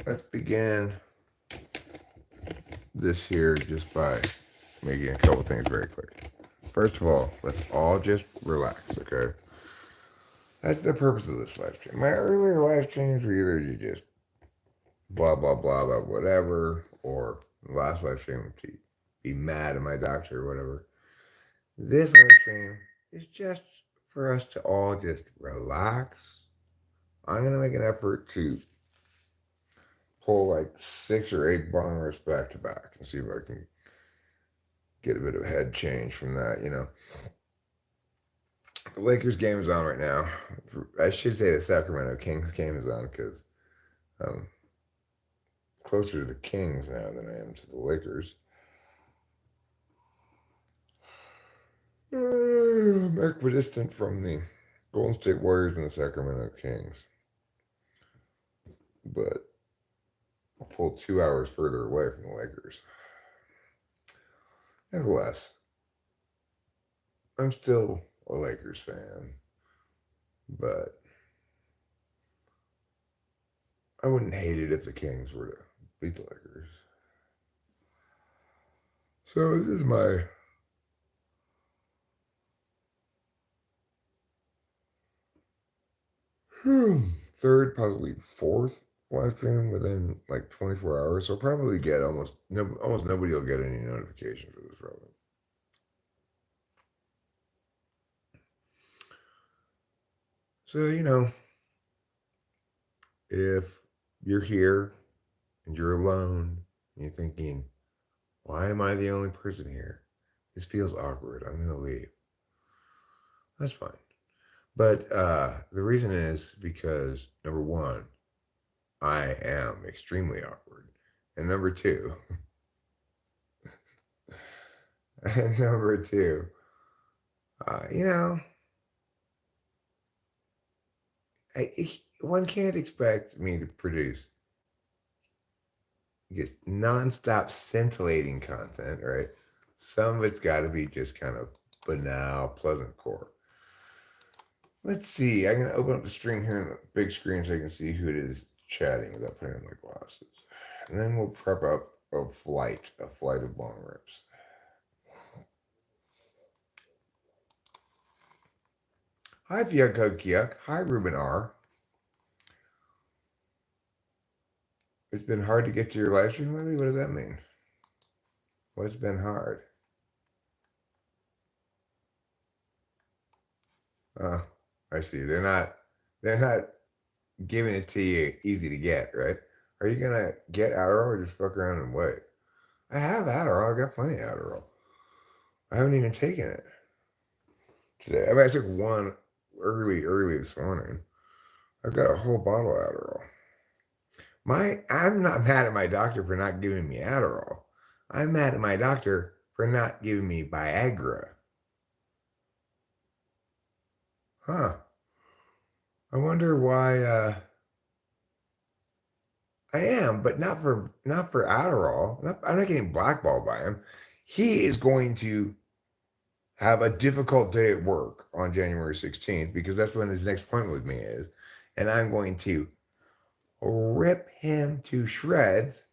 let's begin this here just by making a couple things very clear. First of all, let's all just relax, okay? That's the purpose of this live stream. My earlier live streams were either you just blah, blah, blah, about whatever, or the last live stream to be mad at my doctor or whatever. This live stream is just for us to all just relax. I'm going to make an effort to pull like 6 or 8 bong rips back to back and see if I can get a bit of head change from that, you know. The Lakers game is on right now. I should say the Sacramento Kings game is on because I'm closer to the Kings now than I am to the Lakers. I'm equidistant from the Golden State Warriors and the Sacramento Kings, but a full 2 hours further away from the Lakers. Nevertheless, I'm still a Lakers fan, but I wouldn't hate it if the Kings were to beat the Lakers. So this is my third, possibly fourth live stream within like 24 hours. So I'll probably get almost nobody will get any notification for this probably. So, you know, if you're here and you're alone and you're thinking, why am I the only person here? This feels awkward. I'm going to leave. That's fine. But the reason is because, number one, I am extremely awkward. And number two, you know, one can't expect me to produce just nonstop scintillating content, right? Some of it's got to be just kind of banal, pleasant core. Let's see. I'm going to open up the stream here on the big screen so I can see who it is chatting without putting on my glasses. And then we'll prep up a flight of bong rips. Hi, Vyuk Kyuk. Hi, Ruben R. It's been hard to get to your live stream lately? What does that mean? What's been hard? I see. They're not giving it to you easy to get, right? Are you gonna get Adderall or just fuck around and wait? I have Adderall. I got plenty of Adderall. I haven't even taken it today. I mean, I took one early this morning. I've got a whole bottle of Adderall. I'm not mad at my doctor for not giving me Adderall. I'm mad at my doctor for not giving me Viagra. Huh. I wonder why I am, but not for Adderall. I'm not getting blackballed by him. He is going to have a difficult day at work on January 16th because that's when his next appointment with me is. And I'm going to rip him to shreds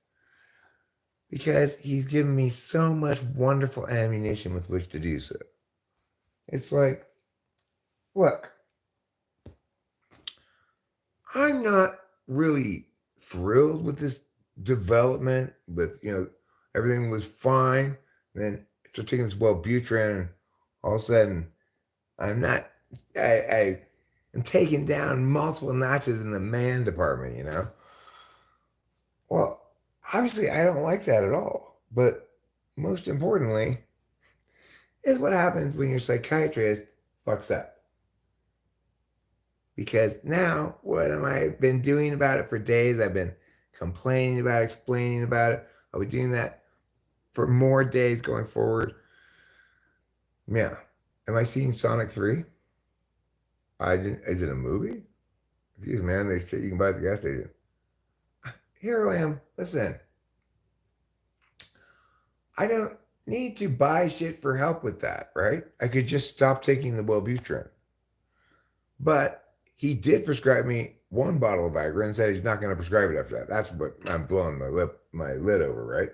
because he's given me so much wonderful ammunition with which to do so. It's like, look, I'm not really thrilled with this development, with, you know, everything was fine. Then start taking this Wellbutrin, and all of a sudden, I'm taking down multiple notches in the man department, you know? Well, obviously, I don't like that at all. But most importantly, is what happens when your psychiatrist fucks up. Because now, what have I been doing about it for days? I've been complaining about it, explaining about it. I'll be doing that for more days going forward. Yeah. Am I seeing Sonic 3? Is it a movie? Geez, man, they shit you can buy at the gas station. Here I am. Listen. I don't need to buy shit for help with that, right? I could just stop taking the Wellbutrin. But he did prescribe me one bottle of Viagra and said he's not going to prescribe it after that. That's what I'm blowing my lid over, right?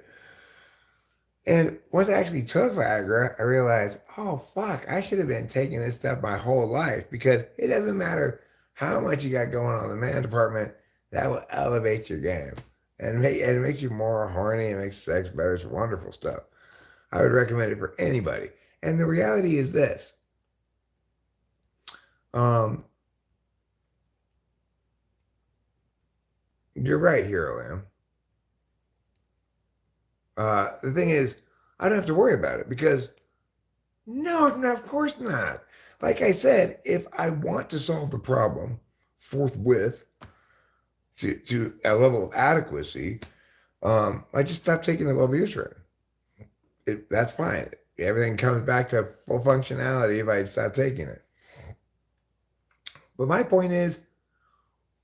And once I actually took Viagra, I realized, oh fuck, I should have been taking this stuff my whole life because it doesn't matter how much you got going on in the man department, that will elevate your game. And it makes you more horny, it makes sex better. It's wonderful stuff. I would recommend it for anybody. And the reality is this. Um, you're right, Hero Lamb. The thing is, I don't have to worry about it because no, of course not. Like I said, if I want to solve the problem forthwith to a level of adequacy, I just stop taking the Wellbutrin. That's fine. Everything comes back to full functionality if I stop taking it. But my point is,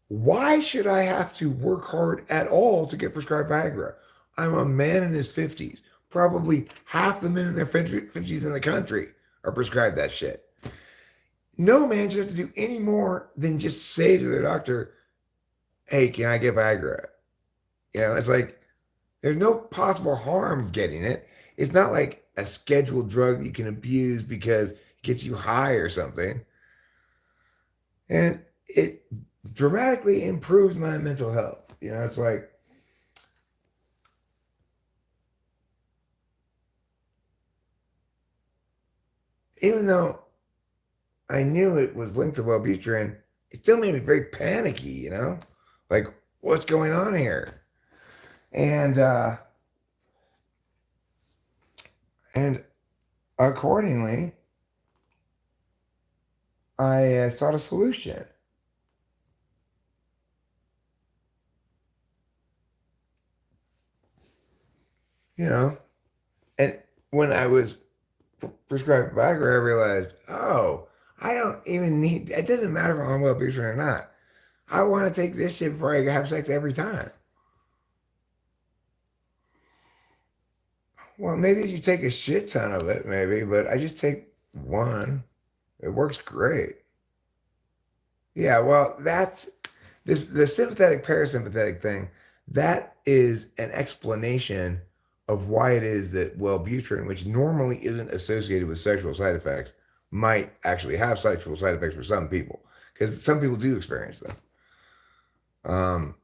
why should I have to work hard at all to get prescribed Viagra? I'm a man in his 50s. Probably half the men in their 50s in the country are prescribed that shit. No man should have to do any more than just say to their doctor, hey, can I get Viagra? You know, it's like there's no possible harm of getting it. It's not like a scheduled drug that you can abuse because it gets you high or something. And it dramatically improves my mental health. You know, it's like, even though I knew it was linked to Wellbutrin, it still made me very panicky, you know? Like, what's going on here? And and accordingly, I sought a solution. You know, and when I was prescribed Viagra, I realized, oh, I don't even need. It doesn't matter if I'm on Wellbutrin or not. I want to take this shit before I have sex every time. Well, maybe you take a shit ton of it, maybe, but I just take one. It works great. Yeah, well, that's this the sympathetic parasympathetic thing. That is an explanation of why it is that Wellbutrin, which normally isn't associated with sexual side effects, might actually have sexual side effects for some people, because some people do experience them. Um,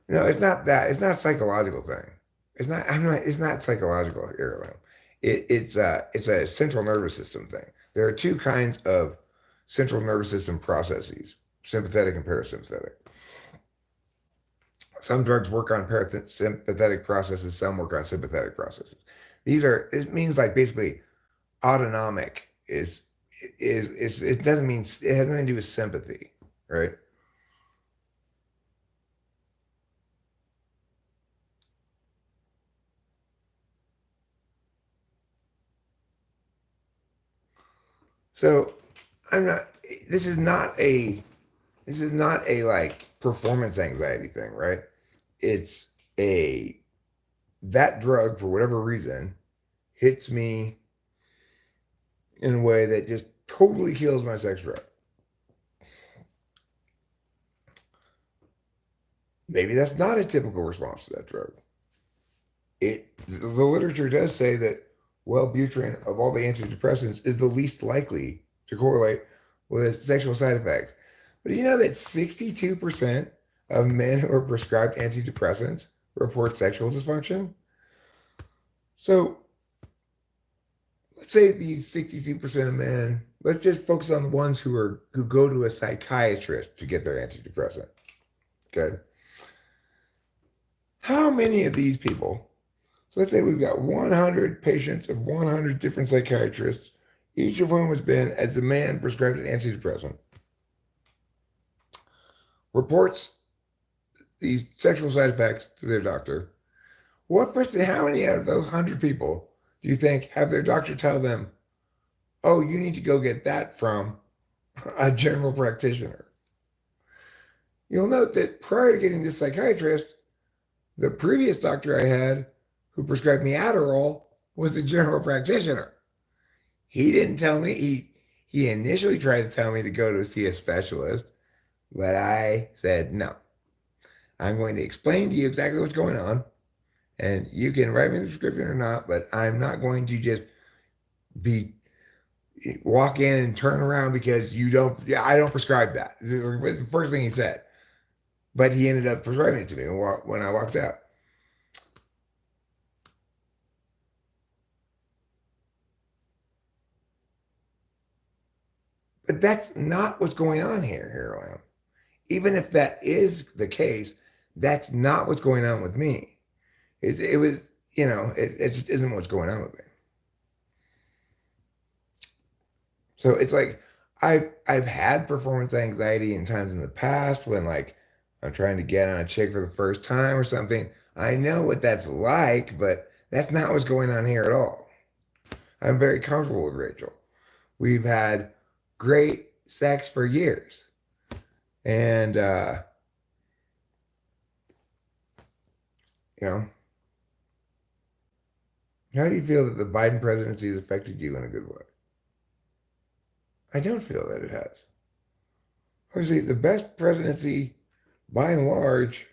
no, it's not that. It's not a psychological thing. It's not. I'm not. It's not psychological here. It's a central nervous system thing. There are two kinds of central nervous system processes: sympathetic and parasympathetic. Some drugs work on parasympathetic processes. Some work on sympathetic processes. These are. It means like basically autonomic it doesn't mean it has nothing to do with sympathy, right? So I'm not. This is not a. This is not a like performance anxiety thing, right? It's a that drug for whatever reason hits me in a way that just totally kills my sex drive. Maybe that's not a typical response to that drug. The literature does say that Wellbutrin of all the antidepressants is the least likely to correlate with sexual side effects. But do you know that 62% of men who are prescribed antidepressants report sexual dysfunction? So let's say these 62% of men, let's just focus on the ones who go to a psychiatrist to get their antidepressant. Okay. How many of these people, so let's say we've got 100 patients of 100 different psychiatrists, each of whom has been, as a man, prescribed an antidepressant, reports these sexual side effects to their doctor. How many out of those 100 people do you think have their doctor tell them, oh, you need to go get that from a general practitioner? You'll note that prior to getting this psychiatrist, the previous doctor I had who prescribed me Adderall was the general practitioner. He didn't tell me, He initially tried to tell me to go to see a specialist, but I said no. I'm going to explain to you exactly what's going on, and you can write me the prescription or not, but I'm not going to just be walk in and turn around because you don't. Yeah, I don't prescribe that. It was the first thing he said, but he ended up prescribing it to me when I walked out. But that's not what's going on here, Lamb. Even if that is the case, that's not what's going on with me. It was, it just isn't what's going on with me. So it's like I've had performance anxiety in times in the past when like I'm trying to get on a chick for the first time or something. I know what that's like, but that's not what's going on here at all. I'm very comfortable with Rachel. We've had great sex for years. And you know, how do you feel that the Biden presidency has affected you in a good way? I don't feel that it has. Obviously, the best presidency, by and large,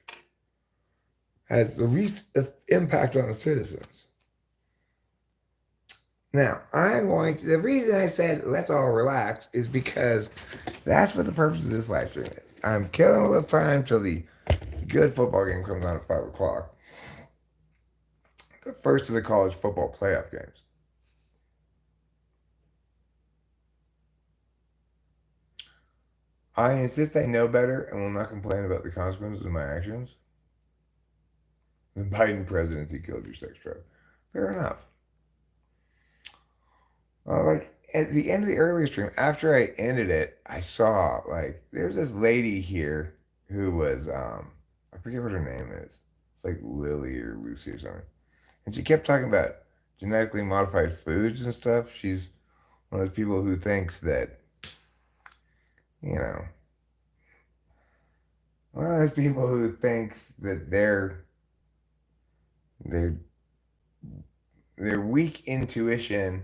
has the least impact on the citizens. Now, the reason I said let's all relax is because that's what the purpose of this live stream is. I'm killing a little time till the good football game comes on at 5 o'clock. The first of the college football playoff games. I insist I know better and will not complain about the consequences of my actions. The Biden presidency killed your sex drive. Fair enough. Like at the end of the earlier stream, after I ended it, I saw like there's this lady here who was I forget what her name is. It's like Lily or Lucy or something. And she kept talking about genetically modified foods and stuff. She's one of those people who thinks that, you know, one of those people who thinks that their their weak intuition,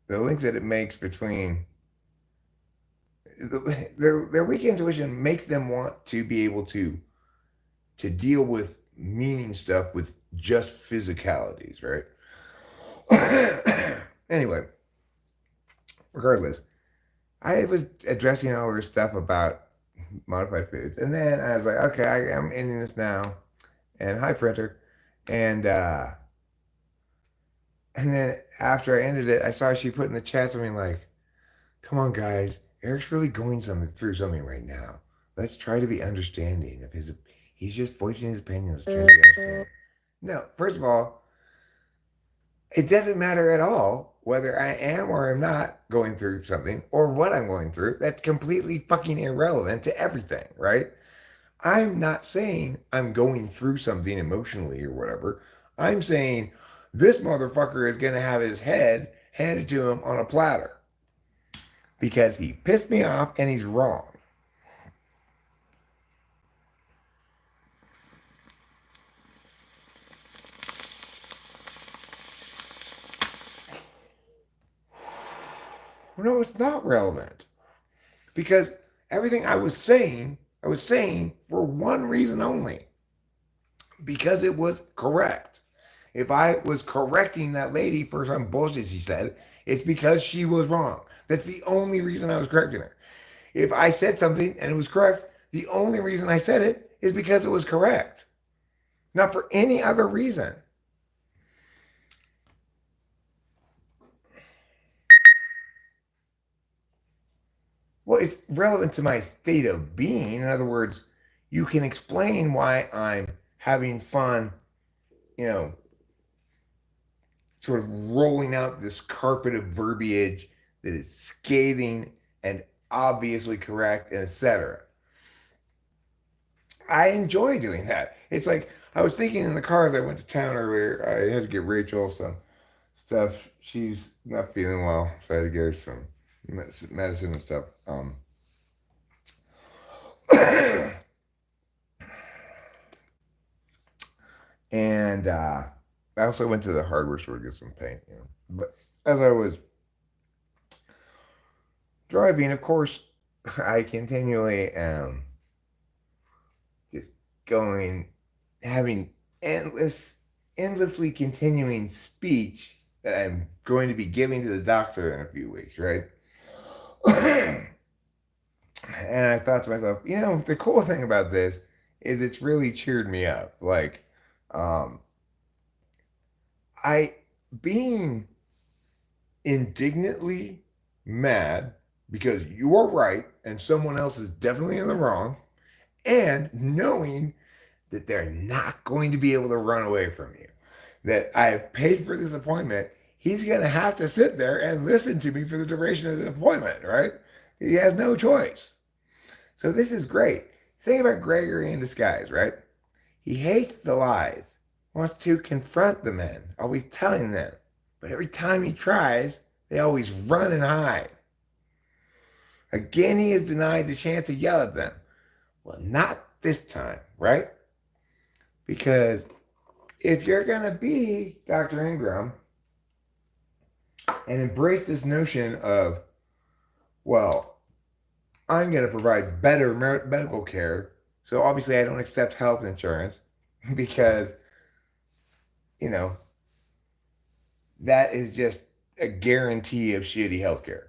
the link that it makes between their weak intuition makes them want to be able to deal with meaning stuff with just physicalities, right? Anyway, regardless, I was addressing all of her stuff about modified foods, and then I was like, okay, I'm ending this now, and hi printer, and and then after I ended it, I saw she put in the chat something like, come on, guys. Eric's really going through something right now. Let's try to be understanding of his. He's just voicing his opinion. Let's try to be understanding. No, first of all, it doesn't matter at all whether I am or am not going through something or what I'm going through. That's completely fucking irrelevant to everything, right? I'm not saying I'm going through something emotionally or whatever. I'm saying this motherfucker is going to have his head handed to him on a platter because he pissed me off and he's wrong. No, it's not relevant because everything I was saying for one reason only because it was correct. If I was correcting that lady for some bullshit she said, it's because she was wrong. That's the only reason I was correcting her. If I said something and it was correct, the only reason I said it is because it was correct, not for any other reason. Well, it's relevant to my state of being. In other words, you can explain why I'm having fun, you know, sort of rolling out this carpet of verbiage that is scathing and obviously correct, etc. I enjoy doing that. It's like I was thinking in the car as I went to town earlier. I had to get Rachel some stuff. She's not feeling well, so I had to get her some medicine and stuff. And I also went to the hardware store to get some paint. But as I was driving, of course, I continually am just going, having endlessly continuing speech that I'm going to be giving to the doctor in a few weeks, right? And I thought to myself, the cool thing about this is it's really cheered me up. Like, um, I being indignantly mad because you are right and someone else is definitely in the wrong, and knowing that they're not going to be able to run away from you, that I have paid for this appointment. He's going to have to sit there and listen to me for the duration of the appointment, right? He has no choice. So this is great. Think about Gregory in disguise, right? He hates the lies, wants to confront the men, always telling them. But every time he tries, they always run and hide. Again, he is denied the chance to yell at them. Well, not this time, right? Because if you're going to be Dr. Ingram and embrace this notion of, well, I'm going to provide better medical care, so obviously I don't accept health insurance because, that is just a guarantee of shitty healthcare.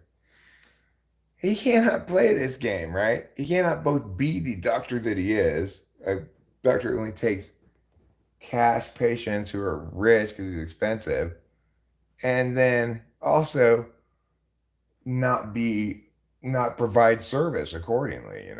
He cannot play this game, right? He cannot both be the doctor that he is, a doctor who only takes cash patients who are rich because he's expensive, and then also not provide service accordingly.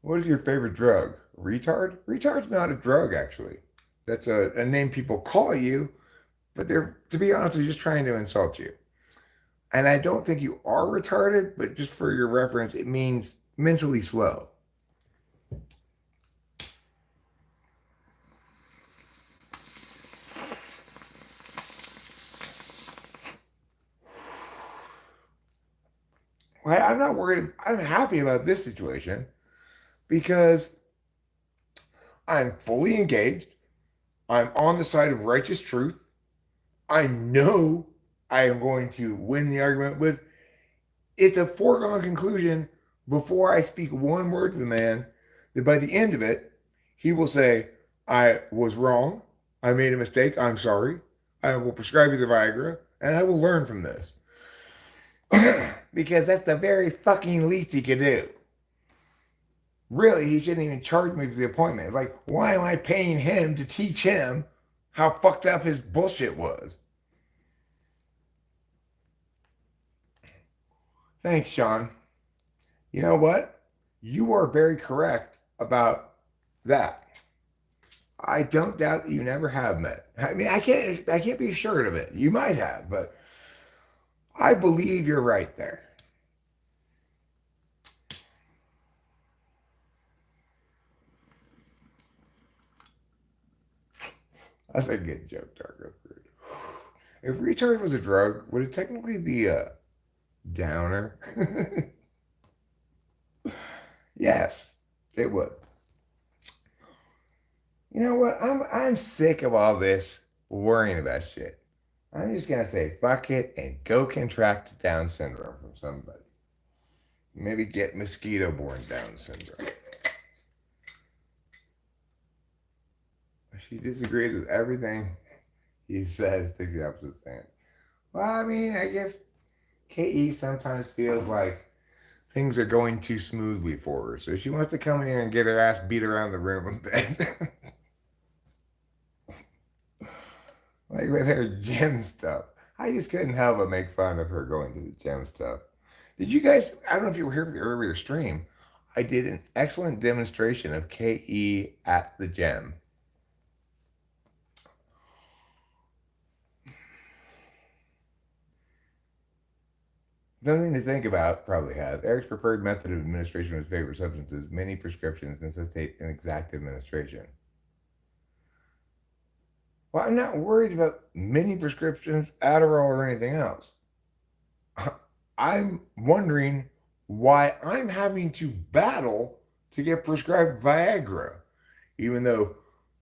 What is your favorite drug? Retard? Retard's not a drug, actually. That's a name people call you, but they're, to be honest, they're just trying to insult you. And I don't think you are retarded, but just for your reference, it means mentally slow. Well, I'm not worried. I'm happy about this situation because I'm fully engaged. I'm on the side of righteous truth. I know I am going to win the argument with. It's a foregone conclusion before I speak one word to the man that by the end of it, he will say, I was wrong. I made a mistake. I'm sorry. I will prescribe you the Viagra and I will learn from this. Because that's the very fucking least he could do. Really, he shouldn't even charge me for the appointment. It's like, why am I paying him to teach him how fucked up his bullshit was? Thanks, Sean. You know what? You are very correct about that. I don't doubt that you never have met. I mean, I can't be assured of it. You might have, but I believe you're right there. That's a good joke, Darko. If retard was a drug, would it technically be a downer? Yes, it would. You know what? I'm sick of all this worrying about shit. I'm just gonna say fuck it and go contract Down syndrome from somebody. Maybe get mosquito-borne Down syndrome. She disagrees with everything he says, takes the opposite stance. Well, I mean, I guess KE sometimes feels like things are going too smoothly for her. So she wants to come in here and get her ass beat around the room a bit. Like with her gym stuff. I just couldn't help but make fun of her going to the gym stuff. Did you guys, I don't know if you were here for the earlier stream, I did an excellent demonstration of KE at the gym. Nothing to think about, probably has. Eric's preferred method of administration of his favorite substances. Many prescriptions necessitate an exact administration. Well, I'm not worried about many prescriptions, Adderall, or anything else. I'm wondering why I'm having to battle to get prescribed Viagra. even though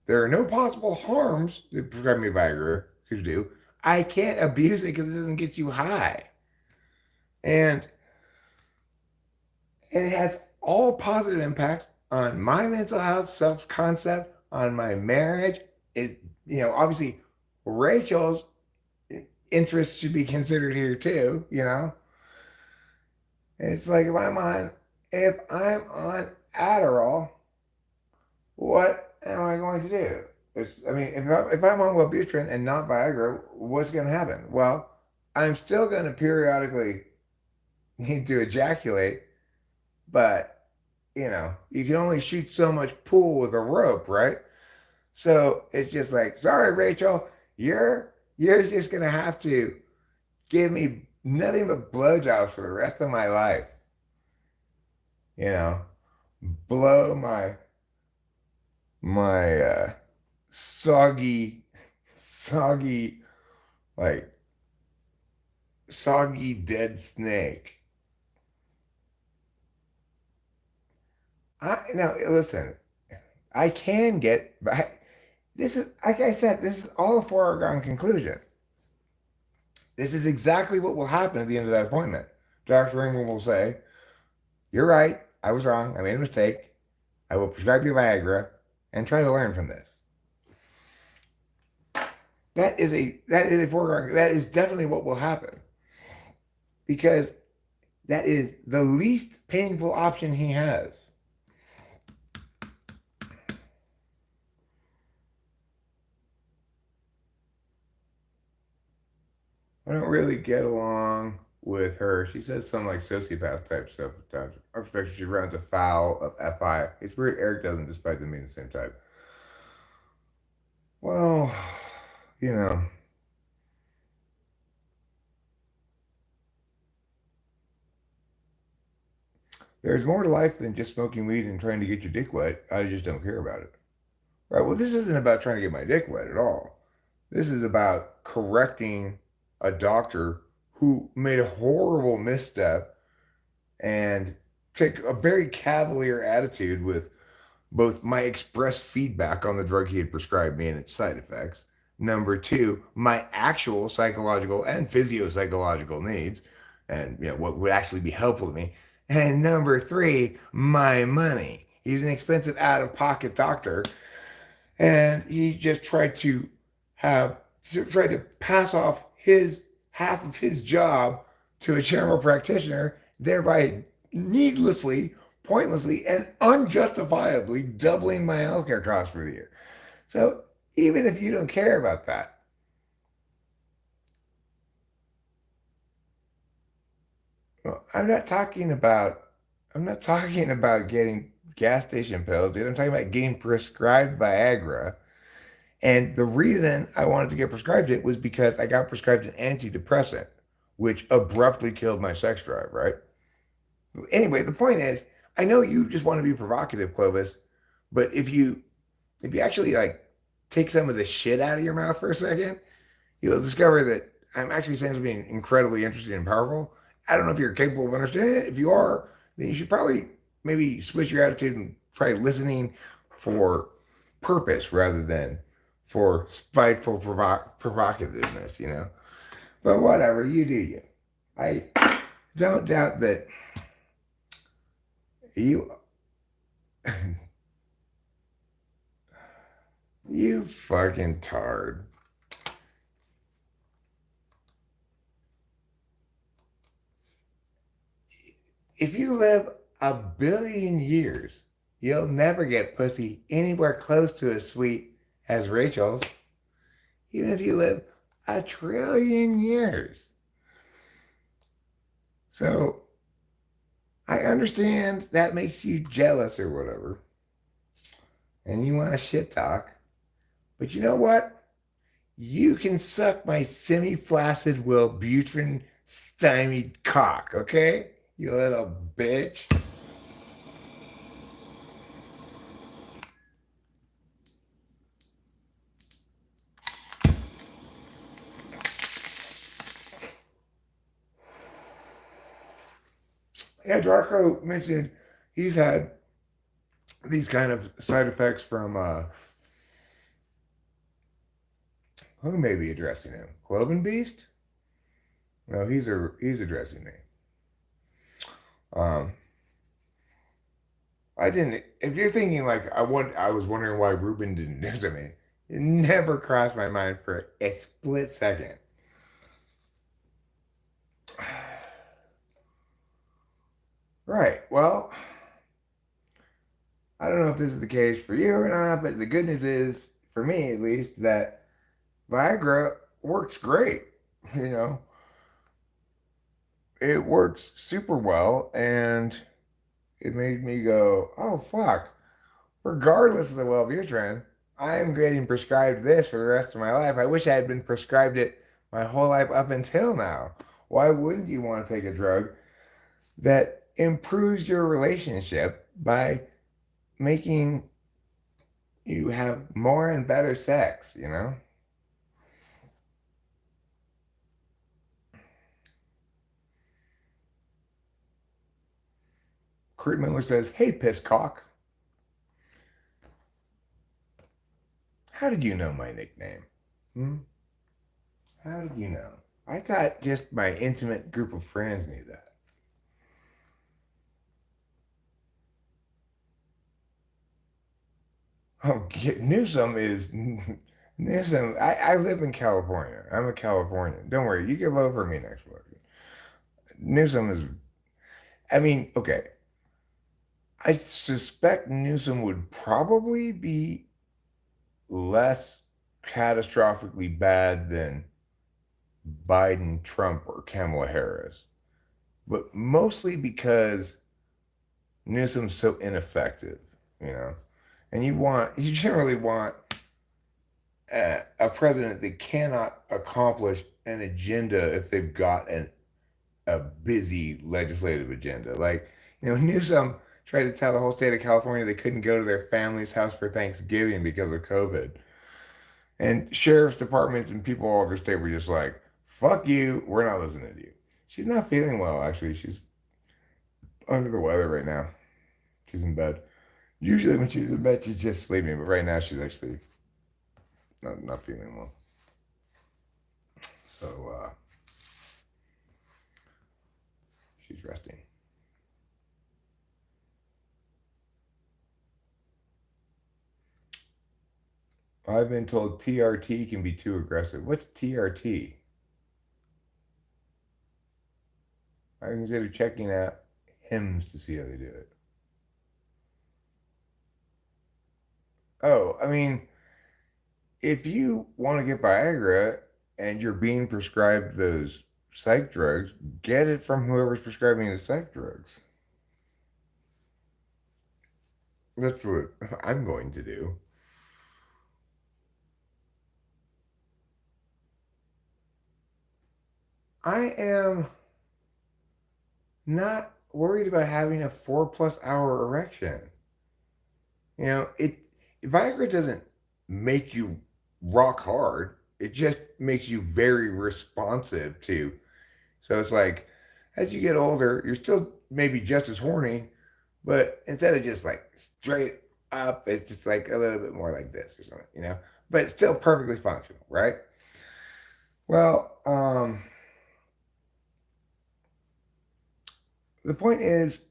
there are no possible harms that prescribing me Viagra could do, I can't abuse it because it doesn't get you high. And it has all positive impacts on my mental health, self concept, on my marriage. It, obviously, Rachel's interests should be considered here too. It's like if I'm on Adderall, what am I going to do? If I'm on Wellbutrin and not Viagra, what's going to happen? Well, I'm still going to periodically need to ejaculate, but you can only shoot so much pool with a rope, right? So it's just like, sorry, Rachel, you're just gonna have to give me nothing but blowjobs for the rest of my life. You know, blow my soggy, soggy, like soggy dead snake. I now listen. I can get. This is like I said. This is all a foregone conclusion. This is exactly what will happen at the end of that appointment. Dr. Ringman will say, "You're right. I was wrong. I made a mistake. I will prescribe you Viagra and try to learn from this." That is a foregone. That is definitely what will happen because that is the least painful option he has. I don't really get along with her. She says some like sociopath type stuff at times. I expect she runs afoul of FI. It's weird Eric doesn't, despite them being the same type. Well, you know, there's more to life than just smoking weed and trying to get your dick wet. I just don't care about it. Right? Well, this isn't about trying to get my dick wet at all. This is about correcting a doctor who made a horrible misstep and take a very cavalier attitude with both my expressed feedback on the drug he had prescribed me and its side effects. Number two, my actual psychological and physiopsychological needs and what would actually be helpful to me. And number three, my money. He's an expensive out-of-pocket doctor, and he just tried to pass off his half of his job to a general practitioner, thereby needlessly, pointlessly, and unjustifiably doubling my healthcare costs for the year. So even if you don't care about that, well, I'm not talking about getting gas station pills, dude. I'm talking about getting prescribed Viagra. And the reason I wanted to get prescribed it was because I got prescribed an antidepressant, which abruptly killed my sex drive, right? Anyway, the point is, I know you just want to be provocative, Clovis, but if you actually like take some of the shit out of your mouth for a second, you'll discover that I'm actually saying something incredibly interesting and powerful. I don't know if you're capable of understanding it. If you are, then you should probably maybe switch your attitude and try listening for purpose rather than for spiteful provocativeness. But whatever, you do you. I don't doubt that you, you fucking tard. If you live 1 billion years, you'll never get pussy anywhere close to as sweet as Rachel's, even if you live 1 trillion years. So I understand that makes you jealous or whatever, and you want to shit talk, but you know what? You can suck my semi-flaccid Wellbutrin stymied cock, okay? You little bitch. Yeah, Darko mentioned he's had these kind of side effects from who may be addressing him? Cloven Beast? No, he's addressing me. Um, I didn't. If you're thinking like I was wondering why Ruben didn't do to me. It never crossed my mind for a split second. Right. Well, I don't know if this is the case for you or not, but the good news is, for me at least, that Viagra works great. You know, it works super well, and it made me go, oh, fuck. Regardless of the Wellbutrin, I am getting prescribed this for the rest of my life. I wish I had been prescribed it my whole life up until now. Why wouldn't you want to take a drug that improves your relationship by making you have more and better sex, you know? Kurt Miller says, hey, pisscock, how did you know my nickname? Hmm? How did you know? I thought just my intimate group of friends knew that. Oh, Newsom is Newsom. I live in California. I'm a Californian. Don't worry, you can vote for me next week. Newsom is, I mean, okay. I suspect Newsom would probably be less catastrophically bad than Biden, Trump, or Kamala Harris, but mostly because Newsom's so ineffective, you know. And you generally want a president that cannot accomplish an agenda if they've got a busy legislative agenda. Like, you know, Newsom tried to tell the whole state of California they couldn't go to their family's house for Thanksgiving because of COVID. And sheriff's departments and people all over the state were just like, fuck you, we're not listening to you. She's not feeling well, actually. She's under the weather right now. She's in bed. Usually when she's in bed, she's just sleeping, but right now she's actually not feeling well. So she's resting. I've been told TRT can be too aggressive. What's TRT? I consider checking out hymns to see how they do it. Oh, I mean, if you want to get Viagra and you're being prescribed those psych drugs, get it from whoever's prescribing the psych drugs. That's what I'm going to do. I am not worried about having a 4+ hour erection. You know, Viagra doesn't make you rock hard. It just makes you very responsive to. So it's like as you get older, you're still maybe just as horny, but instead of just like straight up, it's just like a little bit more like this or something, you know? But it's still perfectly functional, right? Well, the point is,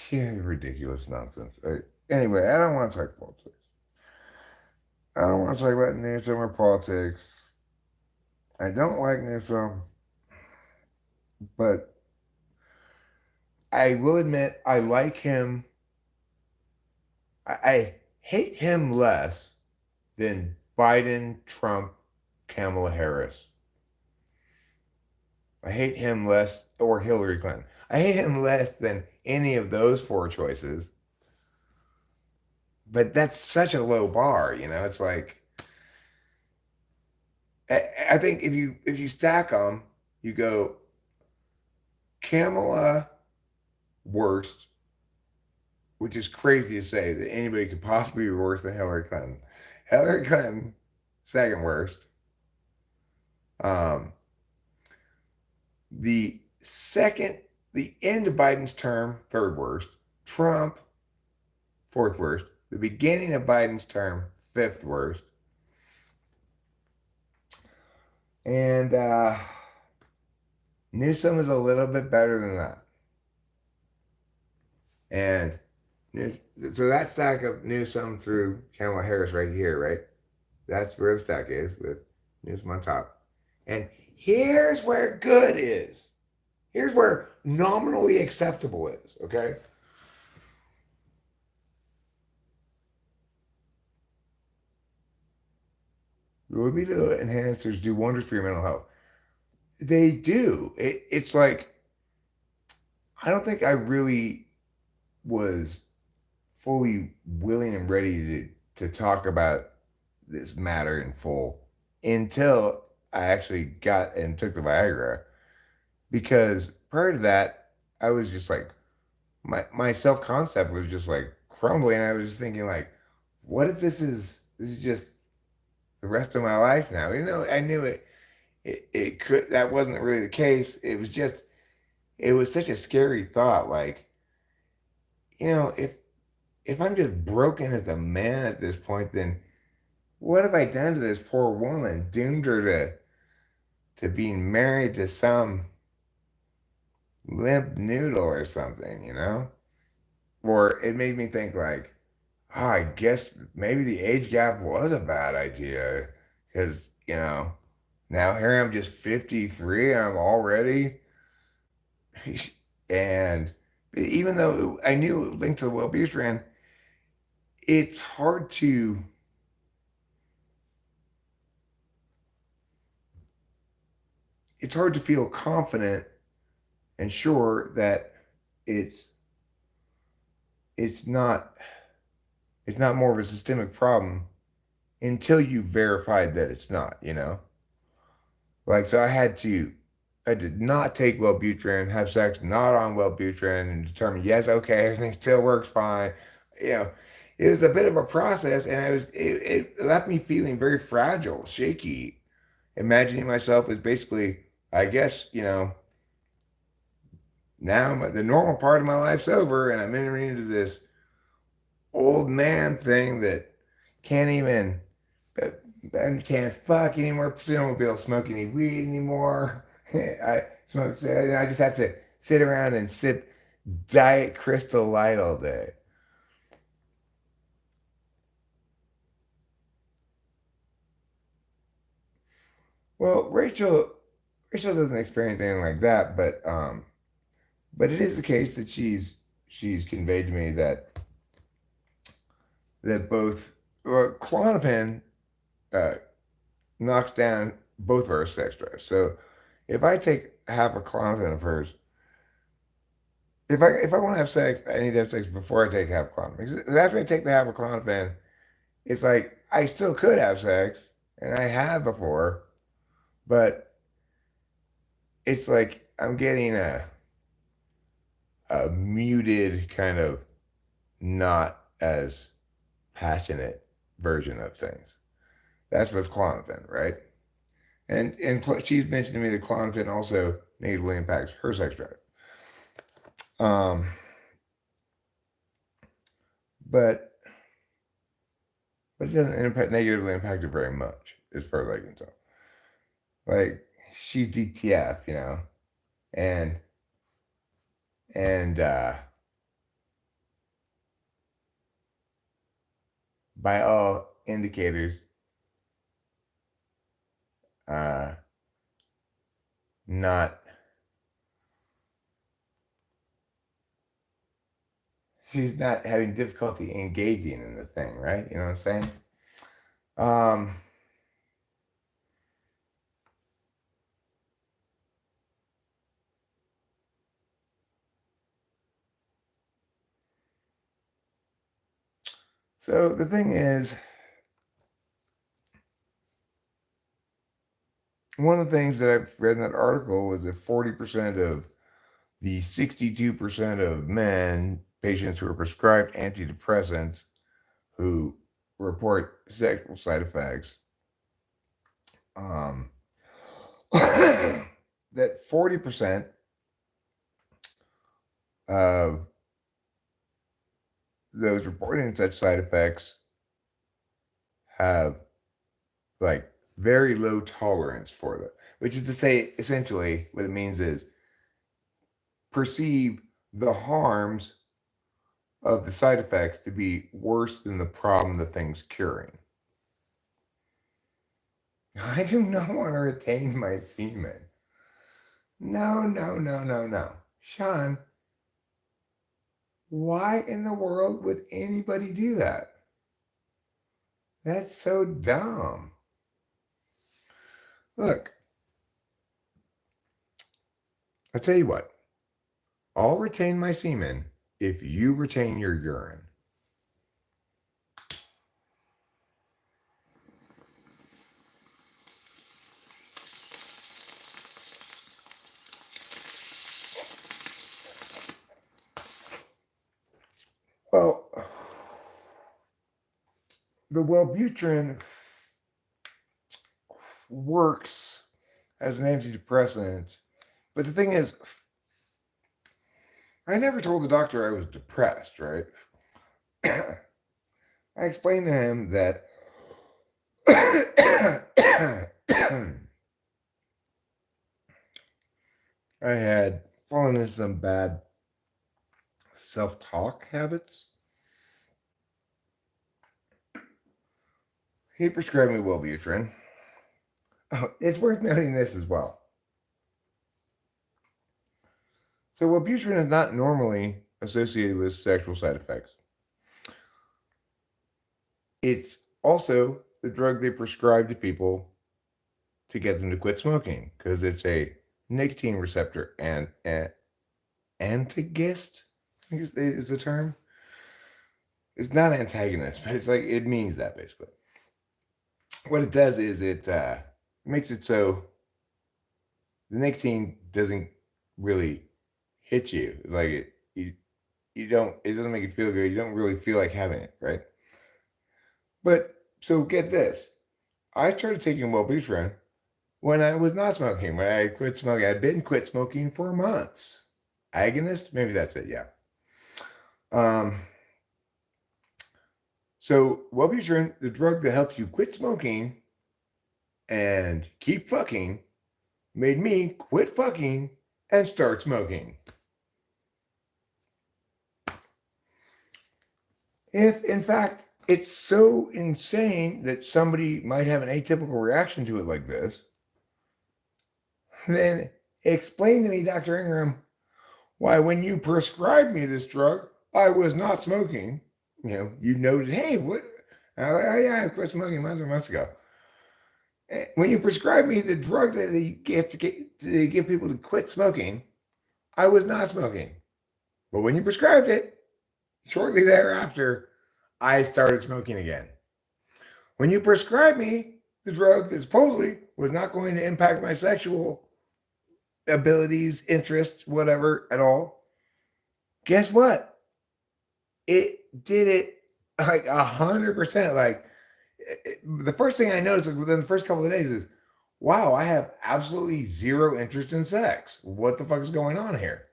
yeah, ridiculous nonsense. Anyway, I don't want to talk politics. I don't want to talk about Newsom or politics. I don't like Newsom, but I will admit I like him. I hate him less than Biden, Trump, Kamala Harris. I hate him less, or Hillary Clinton. I hate him less than any of those four choices. But that's such a low bar, you know. It's like I think if you stack them, you go Kamala worst, which is crazy to say that anybody could possibly be worse than Hillary Clinton. Hillary Clinton second worst, Um, the second, the end of Biden's term, third worst. Trump, fourth worst. The beginning of Biden's term, fifth worst. And Newsom is a little bit better than that. And so that stack of Newsom through Kamala Harris right here, right? That's where the stack is with Newsom on top. And here's where good is. Here's where nominally acceptable is, okay? Libido enhancers do wonders for your mental health. They do. It's like, I don't think I really was fully willing and ready to talk about this matter in full until I actually got and took the Viagra. Because prior to that, I was just like, my self concept was just like crumbling. I was just thinking like, what if this is just the rest of my life now? Even though I knew it could, that wasn't really the case. It was such a scary thought. Like, if I'm just broken as a man at this point, then what have I done to this poor woman? Doomed her to being married to some limp noodle or something, you know? Or it made me think like, oh, I guess maybe the age gap was a bad idea. Because, now here I'm just 53 and I'm already and even though I knew it linked to the Wellbutrin, it's hard to it's hard to feel confident and sure that it's it's not it's not more of a systemic problem until you verified that it's not. Like so I did not take Wellbutrin, have sex not on Wellbutrin, and determine yes, okay, everything still works fine. You know, it was a bit of a process, and it left me feeling very fragile, shaky, imagining myself as basically, I guess, now the normal part of my life's over, and I'm entering into this old man thing that can't even and can't fuck anymore. Still won't be able to smoke any weed anymore. I I just have to sit around and sip Diet Crystal Light all day. Well, Rachel doesn't experience anything like that, but it is the case that she's conveyed to me that both Klonopin uh, knocks down both of our sex drives. So if I take half a Klonopin of hers, if I want to have sex, I need to have sex before I take half a Klonopin. Because after I take the half a Klonopin, it's like I still could have sex, and I have before, but it's like I'm getting a muted kind of not as passionate version of things. That's with Klonopin, right? And she's mentioned to me that Klonopin also negatively impacts her sex drive. Um, but but it doesn't negatively impact her very much, as far as I can tell. Like she's DTF, and and by all indicators, uh, not she's not having difficulty engaging in the thing, right? You know what I'm saying? Um, so the thing is, one of the things that I've read in that article was that 40% of the 62% of men, patients who are prescribed antidepressants who report sexual side effects, um, that 40% of those reporting such side effects have like very low tolerance for them, which is to say, essentially, what it means is perceive the harms of the side effects to be worse than the problem the thing's curing. I do not want to retain my semen. No, no, no, no, no. Sean, why in the world would anybody do that? That's so dumb. Look, I'll tell you what. I'll retain my semen if you retain your urine. Well, the Wellbutrin works as an antidepressant, but the thing is, I never told the doctor I was depressed, right? I explained to him that I had fallen into some bad self-talk habits. He prescribed me Wellbutrin. Oh, it's worth noting this as well. So Wellbutrin is not normally associated with sexual side effects. It's also the drug they prescribe to people to get them to quit smoking because it's a nicotine receptor and antagonist, I think is the term. It's not antagonist, but it's like it means that basically. What it does is it makes it so the nicotine doesn't really hit you. It's like you don't, it doesn't make you feel good. You don't really feel like having it, right? But so get this. I started taking Wellbutrin when I was not smoking, when I quit smoking. I'd been quit smoking for months. Agonist, maybe that's it, yeah. So Wellbutrin, the drug that helps you quit smoking and keep fucking, made me quit fucking and start smoking. If, in fact, it's so insane that somebody might have an atypical reaction to it like this, then explain to me, Dr. Ingram, why when you prescribed me this drug, I was not smoking. You know, you noted, hey, what? Oh, yeah, I quit smoking months ago. When you prescribed me the drug that they give people to quit smoking, I was not smoking. But when you prescribed it, shortly thereafter, I started smoking again. When you prescribed me the drug that supposedly was not going to impact my sexual abilities, interests, whatever at all, guess what? It did it like 100%. Like the first thing I noticed within the first couple of days is, wow, I have absolutely zero interest in sex. What the fuck is going on here?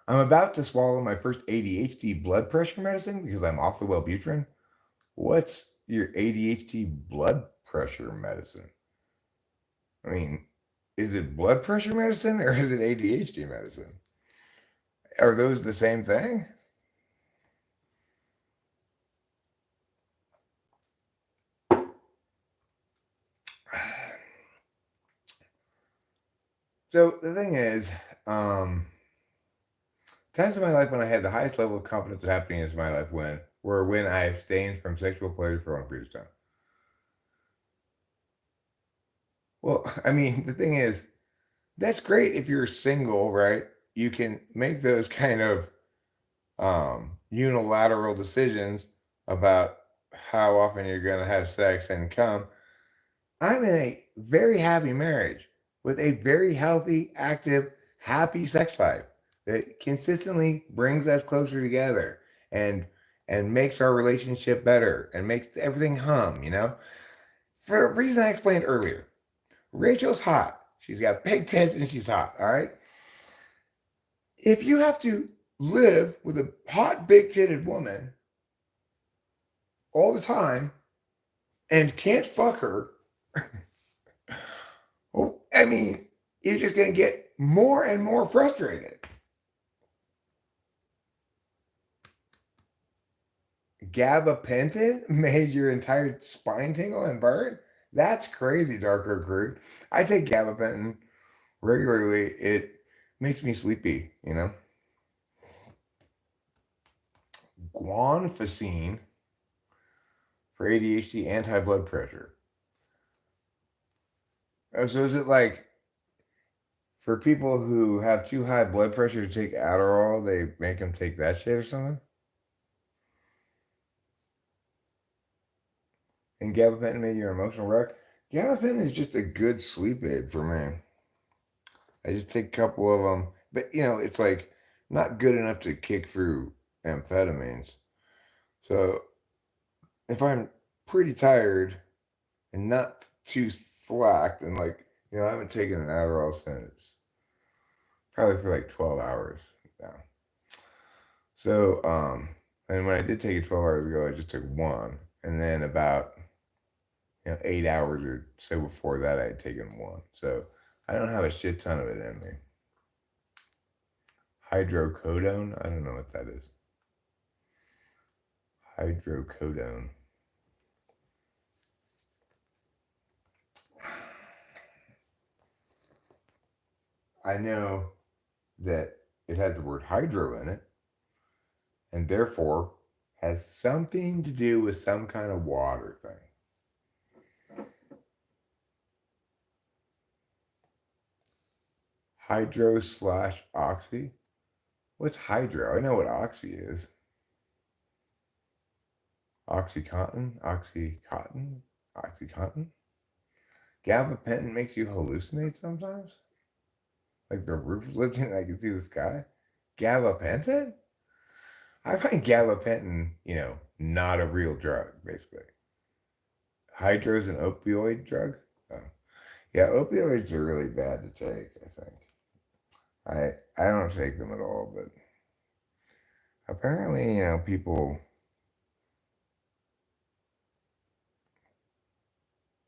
I'm about to swallow my first ADHD blood pressure medicine because I'm off the Wellbutrin. What's your ADHD blood pressure medicine? I mean, is it blood pressure medicine or is it ADHD medicine? Are those the same thing? So the thing is, times in my life when I had the highest level of confidence and happiness in my life were when I abstained from sexual pleasure for a long period of time. Well, I mean, the thing is, that's great if you're single, right? You can make those kind of unilateral decisions about how often you're going to have sex and come. I'm in a very happy marriage with a very healthy, active, happy sex life that consistently brings us closer together and makes our relationship better and makes everything hum, you know? For a reason I explained earlier. Rachel's hot. She's got big tits and she's hot. All right. If you have to live with a hot, big titted woman all the time and can't fuck her, well, I mean, you're just going to get more and more frustrated. Gabapentin made your entire spine tingle and burn? That's crazy, Darker Crew. I take gabapentin regularly. It makes me sleepy, you know? Guanfacine for ADHD, anti-blood pressure. Oh, so is it like for people who have too high blood pressure to take Adderall, they make them take that shit or something? And gabapentin made your emotional wreck? Gabapentin is just a good sleep aid for me. I just take a couple of them, but it's like not good enough to kick through amphetamines. So if I'm pretty tired and not too slacked, and like I haven't taken an Adderall since probably for like 12 hours now. So and when I did take it 12 hours ago, I just took one, and then about 8 hours or so before that, I had taken one. So I don't have a shit ton of it in me. Hydrocodone? I don't know what that is. Hydrocodone. I know that it has the word hydro in it, and therefore has something to do with some kind of water thing. Hydro/oxy? What's hydro? I know what oxy is. Oxycontin? Oxycontin? Gabapentin makes you hallucinate sometimes? Like the roof lifting, I can see the sky? Gabapentin? I find gabapentin, not a real drug, basically. Hydro's an opioid drug? Oh. Yeah, opioids are really bad to take, I think. I don't take them at all, but apparently,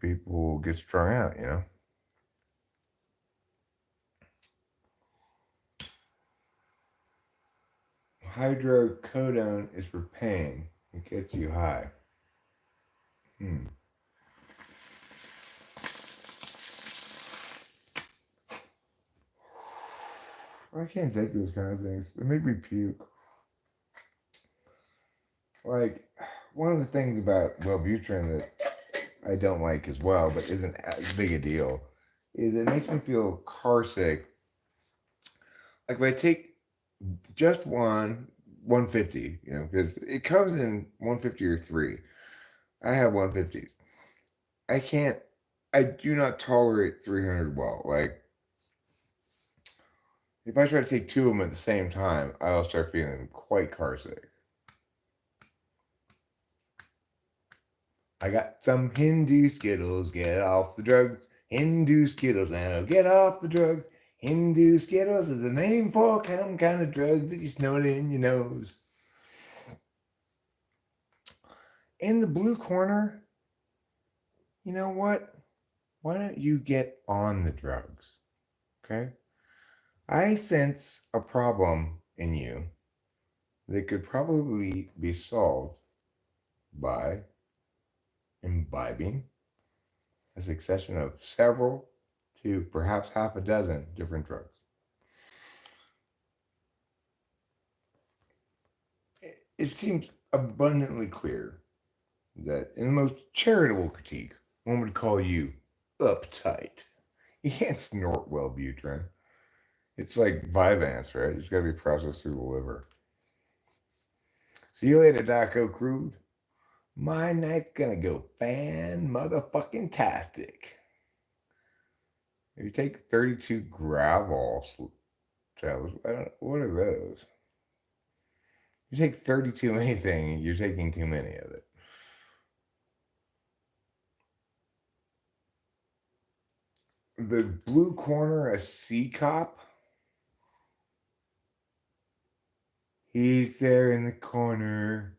people get strung out. Hydrocodone is for pain. It gets you high. I can't take those kind of things. They make me puke. Like, one of the things about Wellbutrin that I don't like as well, but isn't as big a deal, is it makes me feel car sick. Like if I take just 150, because it comes in 150 or 3. I have 150s. I do not tolerate 300 well. Like, if I try to take two of them at the same time, I'll start feeling quite car sick. I got some Hindu Skittles, get off the drugs. Hindu Skittles now, get off the drugs. Hindu Skittles is the name for some kind of drug that you snort in your nose. In the blue corner, you know what? Why don't you get on the drugs? Okay? I sense a problem in you that could probably be solved by imbibing a succession of several to perhaps half a dozen different drugs. It seems abundantly clear that in the most charitable critique, one would call you uptight. You can't snort Wellbutrin. It's like Vyvanse, right? It's got to be processed through the liver. See you later, Daco Crude. My night's gonna go fan motherfucking tastic. If you take 32 gravel tablets, what are those? You take 32 anything, you're taking too many of it. the blue corner, a sea cop. He's there in the corner.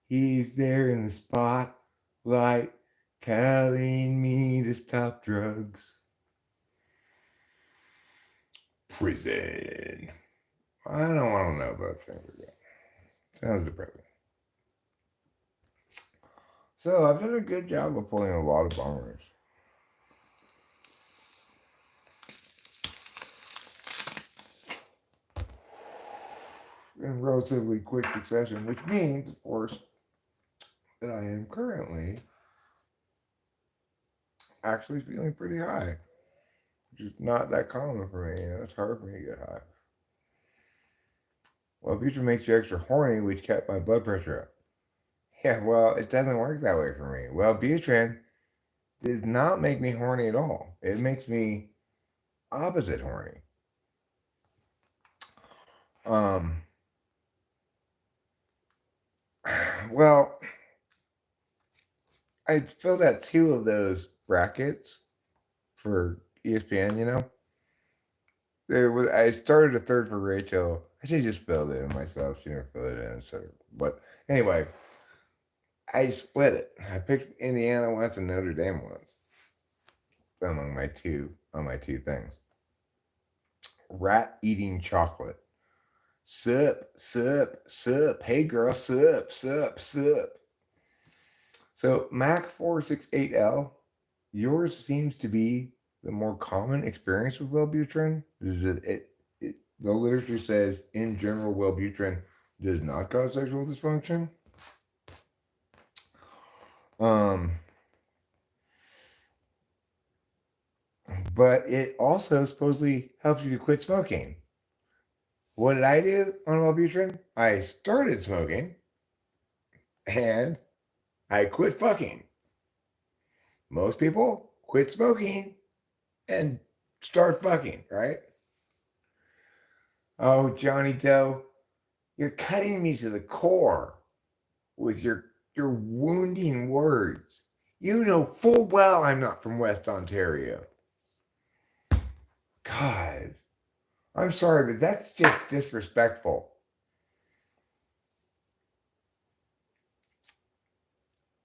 He's there in the spotlight, telling me to stop drugs. Prison. I don't want to know about things like that. Sounds depressing. So I've done a good job of pulling a lot of bummers. In relatively quick succession, which means, of course, that I am currently actually feeling pretty high, which is not that common for me. It's hard for me to get high. Well, Wellbutrin makes you extra horny, which kept my blood pressure up. Yeah, well, it doesn't work that way for me. Wellbutrin does not make me horny at all. It makes me opposite horny. Um, well, I filled out 2 of those brackets for ESPN. I started a third for Rachel. I should just filled it in myself. She never filled it in. So, but anyway, I split it. I picked Indiana once and Notre Dame once among my two things. Rat eating chocolate. Sup, sup, sup. Hey girl, sup, sup, sup. So Mac468L, yours seems to be the more common experience with Wellbutrin. The literature says in general Wellbutrin does not cause sexual dysfunction. But it also supposedly helps you to quit smoking. What did I do on Wellbutrin? I started smoking and I quit fucking. Most people quit smoking and start fucking, right? Oh, Johnny Doe, you're cutting me to the core with your wounding words. You know full well I'm not from West Ontario. God, I'm sorry, but that's just disrespectful.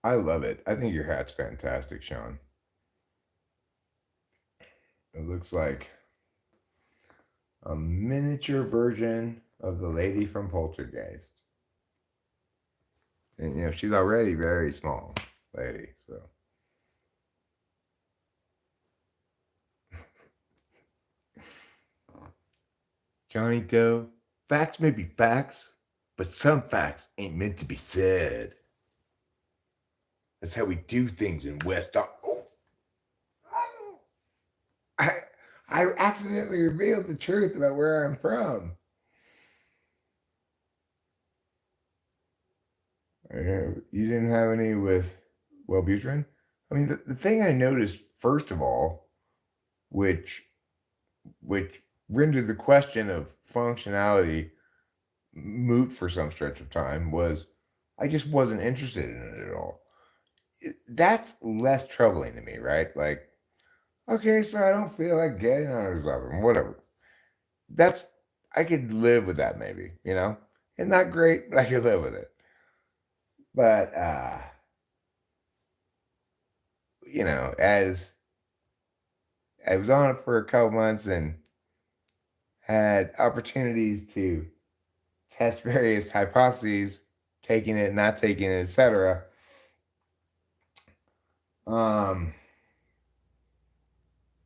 I love it. I think your hat's fantastic, Sean. It looks like a miniature version of the lady from Poltergeist. And she's already very small lady, so. Johnny Doe, facts may be facts, but some facts ain't meant to be said. That's how we do things in West. Oh, I accidentally revealed the truth about where I'm from. You didn't have any with Wellbutrin? I mean, the thing I noticed first of all, which rendered the question of functionality moot for some stretch of time, was I just wasn't interested in it at all. That's less troubling to me, right? Like, okay, so I don't feel like getting on or something, whatever. That's I could live with that maybe, and not great, but I could live with it. But as I was on it for a couple months and had opportunities to test various hypotheses, taking it, not taking it, etc.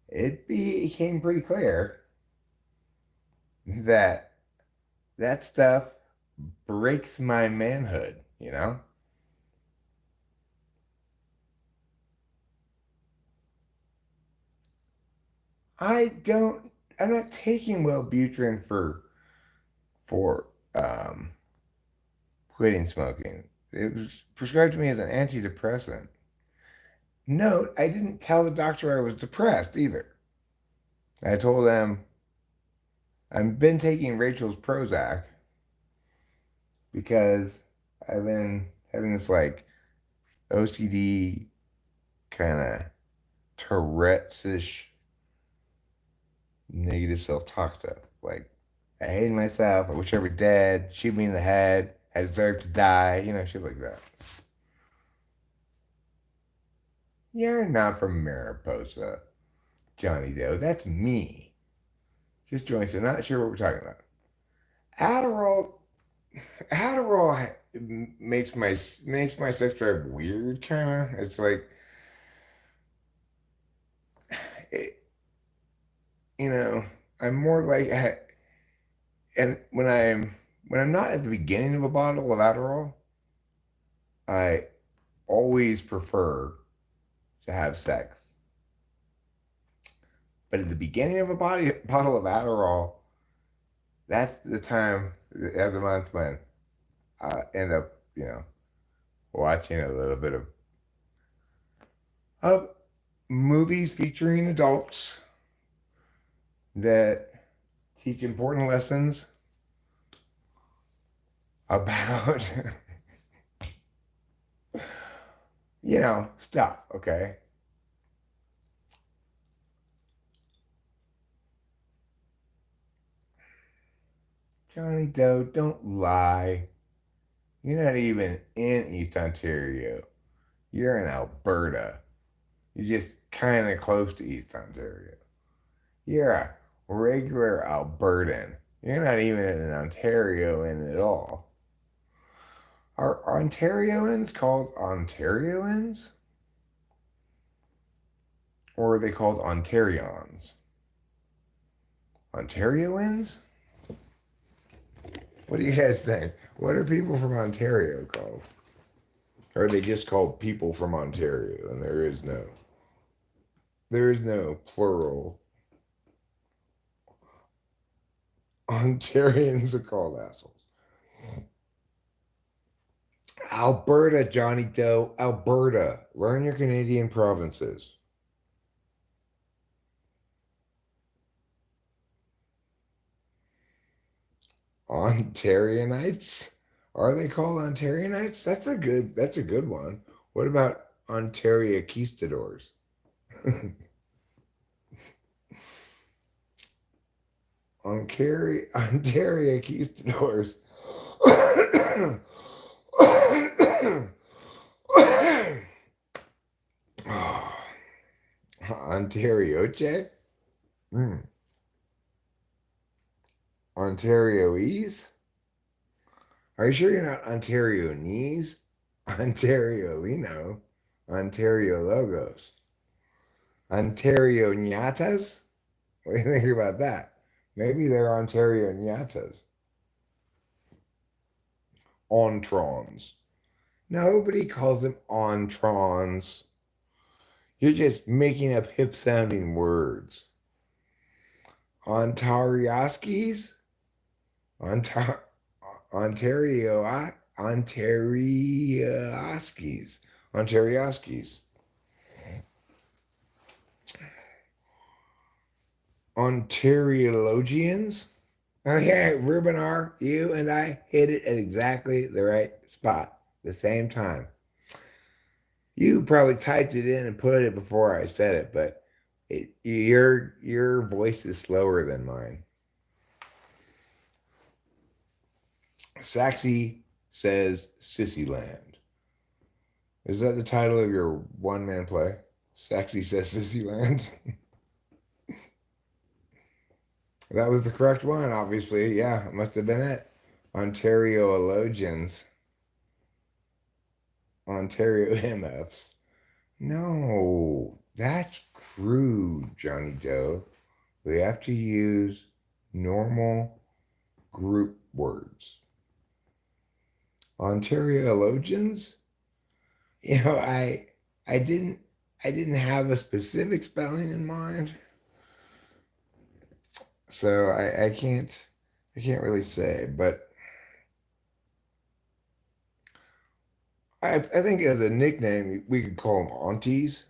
It became pretty clear that that stuff breaks my manhood. I'm not taking Wellbutrin for quitting smoking. It was prescribed to me as an antidepressant. Note, I didn't tell the doctor I was depressed either. I told them I've been taking Rachel's Prozac because I've been having this like OCD kind of Tourette's-ish negative self-talk stuff. Like, I hate myself. I wish I were dead. Shoot me in the head. I deserve to die. Shit like that. You're not from Mariposa, Johnny Doe. That's me. Just joined. So not sure what we're talking about. Adderall. Adderall makes my sex drive weird, kind of. It's like, it, you know, I'm more like, and when I'm not at the beginning of a bottle of Adderall, I always prefer to have sex. But at the beginning of a bottle of Adderall, that's the time of the month when I end up, watching a little bit of movies featuring adults that teach important lessons about, stuff, okay? Johnny Doe, don't lie. You're not even in East Ontario. You're in Alberta. You're just kind of close to East Ontario. You're a regular Albertan. You're not even an Ontarioan at all. Are Ontarians called Ontarians? Or are they called Ontarians? Ontarians? What do you guys think? What are people from Ontario called? Or are they just called people from Ontario and there is no plural? Ontarians are called assholes. Alberta, Johnny Doe. Alberta. Learn your Canadian provinces. Ontarianites? Are they called Ontarianites? That's a good one. What about Ontario Conquistadors? Ontario Conquistadors. Ontario check? Ontarioese? Are you sure you're not Ontario knees? Ontario Lino? Ontario logos? Ontario Nyatas? What do you think about that? Maybe they're Ontario Nyatas. Ontrons. Nobody calls them Ontrons. You're just making up hip sounding words. Ontarioskis? Ontar- Ontarioskis. Ontarioskis. Ontariologians? Okay, Ruben R., you and I hit it at exactly the right spot, the same time. You probably typed it in and put it before I said it, but your voice is slower than mine. Saxy says Sissyland. Is that the title of your one-man play? Saxy says Sissyland? That was the correct one, obviously. Yeah, it must have been it. Ontarioologians. Ontario MFs. No, that's crude, Johnny Doe. We have to use normal group words. Ontariologians? I didn't have a specific spelling in mind. So I can't really say, but I think as a nickname we could call them aunties.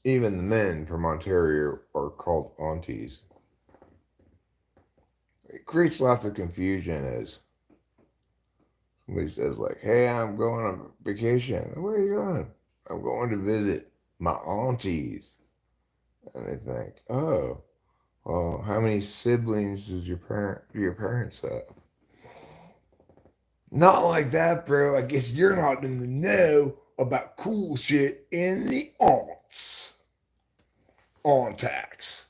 Even the men from Ontario are called aunties. It creates lots of confusion as somebody says like, "Hey, I'm going on vacation." Where are you going? I'm going to visit my aunties. And they think, oh, well, how many siblings do your parents have? Not like that, bro. I guess you're not in the know about cool shit in the aunts. On tax.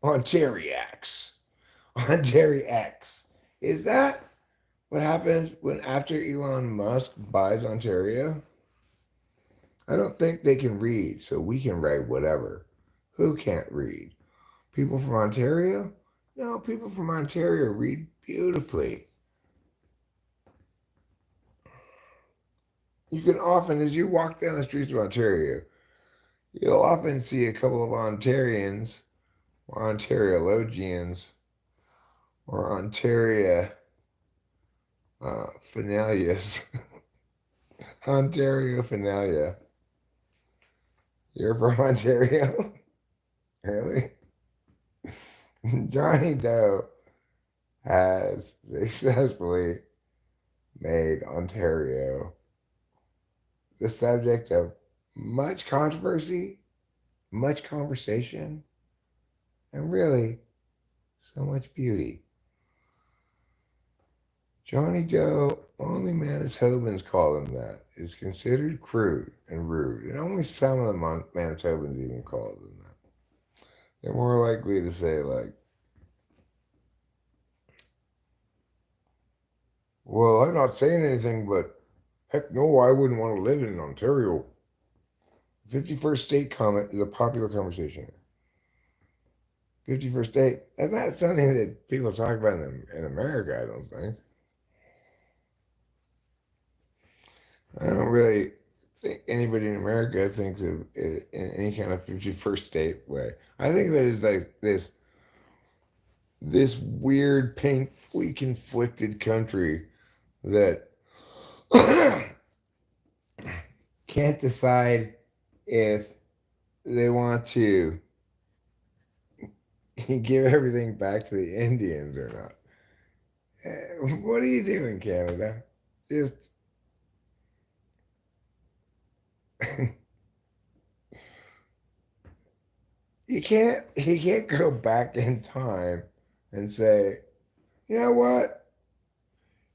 On Onteriacs. Onteriacs. Is that what happens when after Elon Musk buys Ontario? I don't think they can read, so we can write whatever. Who can't read? People from Ontario? No, people from Ontario read beautifully. You can often, as you walk down the streets of Ontario, you'll often see a couple of Ontarians or Ontariologians or Ontario finalias. Ontario finalia. You're from Ontario? Really? Johnny Doe has successfully made Ontario the subject of much controversy, much conversation, and really so much beauty. Johnny Doe, only Manitobans call him that. It's considered crude and rude, and only some of the Manitobans even call him that. They're more likely to say, like, well, I'm not saying anything, but heck no, I wouldn't want to live in Ontario. 51st state comment is a popular conversation. 51st state, that's not something that people talk about in America, I don't think. I don't really think anybody in America thinks of it in any kind of 51st state way. I think of it as like this weird, painfully conflicted country that can't decide if they want to give everything back to the Indians or not. What are you doing, Canada? Just you can't go back in time and say, you know what?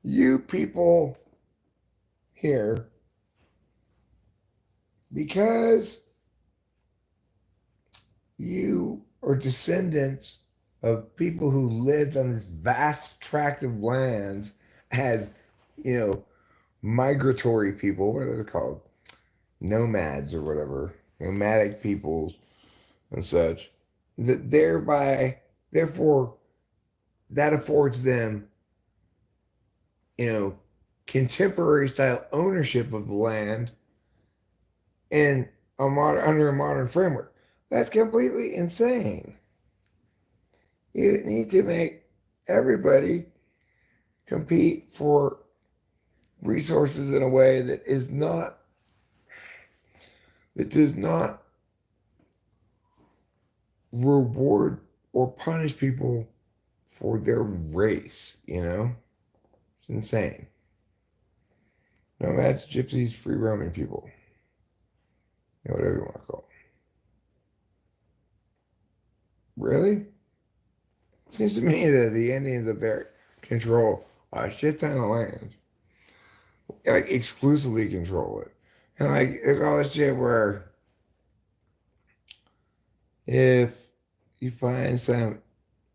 You people here, because you are descendants of people who lived on this vast tract of lands as, migratory people, what are they called? Nomads or whatever, nomadic peoples and such, that therefore, that affords them, you know, contemporary style ownership of the land in under a modern framework. That's completely insane. You need to make everybody compete for resources in a way that does not reward or punish people for their race, It's insane. Nomads, gypsies, free roaming people. Whatever you want to call them. Really? Seems to me that the Indians up there control a shit ton of land. Like, exclusively control it. And, like, there's all this shit where if you find some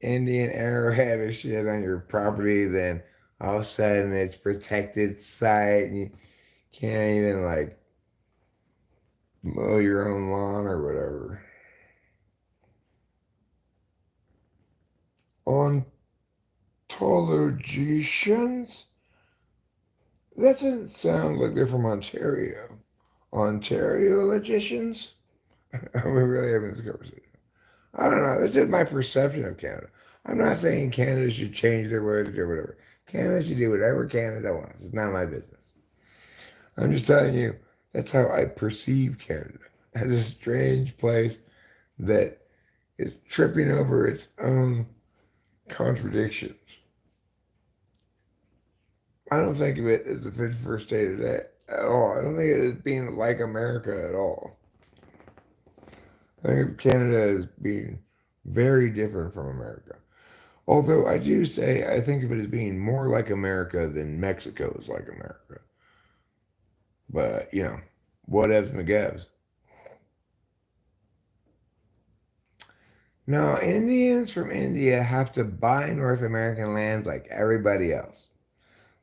Indian arrowhead or shit on your property, then all of a sudden it's protected site and you can't even, like, mow your own lawn or whatever. Ontologians? That doesn't sound like they're from Ontario. Ontario logicians? Are we really having this conversation? I don't know. That's just my perception of Canada. I'm not saying Canada should change their ways or do whatever. Canada should do whatever Canada wants. It's not my business. I'm just telling you, that's how I perceive Canada, as a strange place that is tripping over its own contradictions. I don't think of it as the 51st state at all. I don't think of it as being like America at all. I think of Canada as being very different from America. Although I do say I think of it as being more like America than Mexico is like America. But, whatevs McGevs. No, Indians from India have to buy North American lands like everybody else.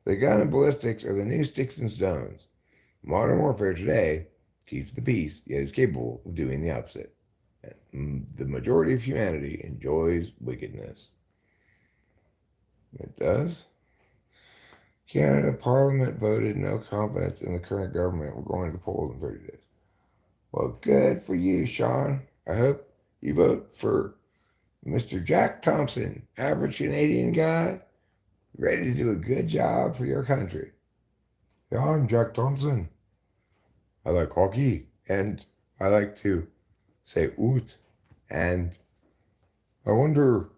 The gun and ballistics are the new sticks and stones. Modern warfare today keeps the peace, yet is capable of doing the opposite. The majority of humanity enjoys wickedness. It does. Canada Parliament voted no confidence in the current government. We're going to the polls in 30 days. Well, good for you, Sean. I hope you vote for Mr. Jack Thompson, average Canadian guy, ready to do a good job for your country. Yeah, I'm Jack Thompson. I like hockey and I like to say oot. And I wonder,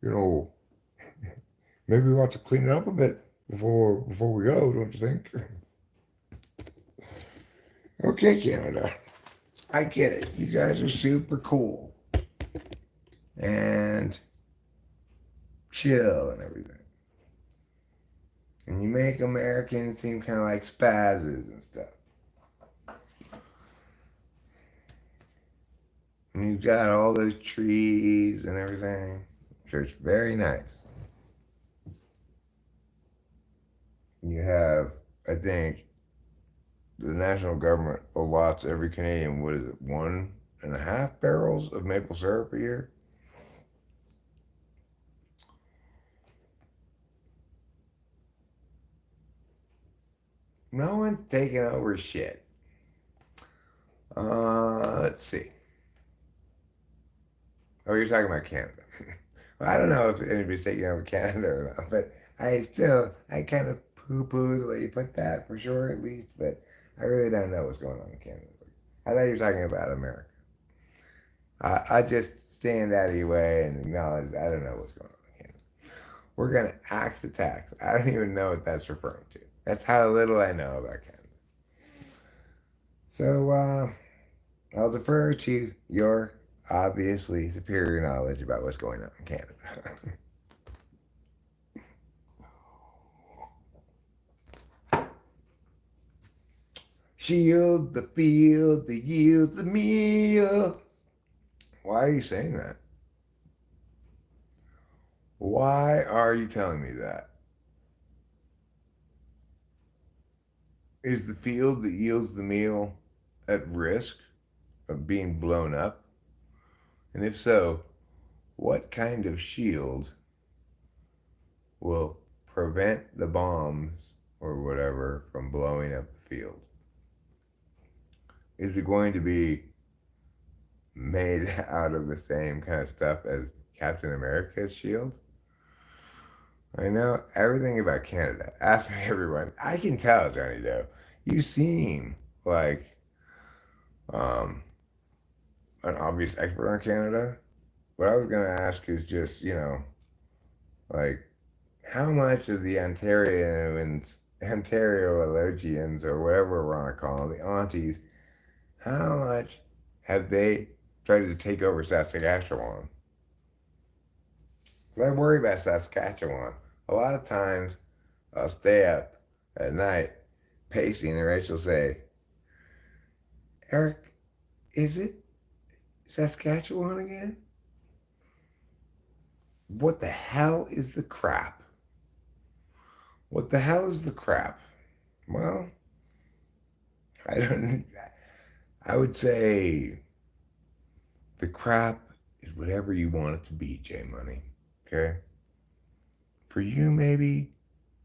you know, maybe we ought to clean it up a bit before we go, don't you think? Okay, Canada. I get it. You guys are super cool and chill and everything. And you make Americans seem kind of like spazzes and stuff. And you've got all those trees and everything. I'm sure it's very nice. You have, I think, the national government allots every Canadian, what is it, 1.5 barrels of maple syrup a year? No one's taking over shit. Let's see. Oh, you're talking about Canada. Well, I don't know if anybody's taking over Canada or not, but I kind of poo-poo the way you put that for sure, at least, but I really don't know what's going on in Canada. I thought you were talking about America. I just stand out of your way and acknowledge I don't know what's going on in Canada. We're going to axe the tax. I don't even know what that's referring to. That's how little I know about Canada. So I'll defer to your obviously superior knowledge about what's going on in Canada. Shield the field, the yield, the meal. Why are you saying that? Why are you telling me that? Is the field that yields the meal at risk of being blown up? And if so, what kind of shield will prevent the bombs or whatever from blowing up the field? Is it going to be made out of the same kind of stuff as Captain America's shield? I know everything about Canada. Ask me, everyone. I can tell, Johnny Doe. You seem like um, an obvious expert on Canada. What I was going to ask is just, like, how much of the Ontarioologians, or whatever we want to call them, the aunties, how much have they tried to take over Saskatchewan? 'Cause I worry about Saskatchewan. A lot of times I'll stay up at night pacing and Rachel say, Eric, is it Saskatchewan again? What the hell is the crap? What the hell is the crap? Well, I don't, I would say the crap is whatever you want it to be, J Money. Okay? For you, maybe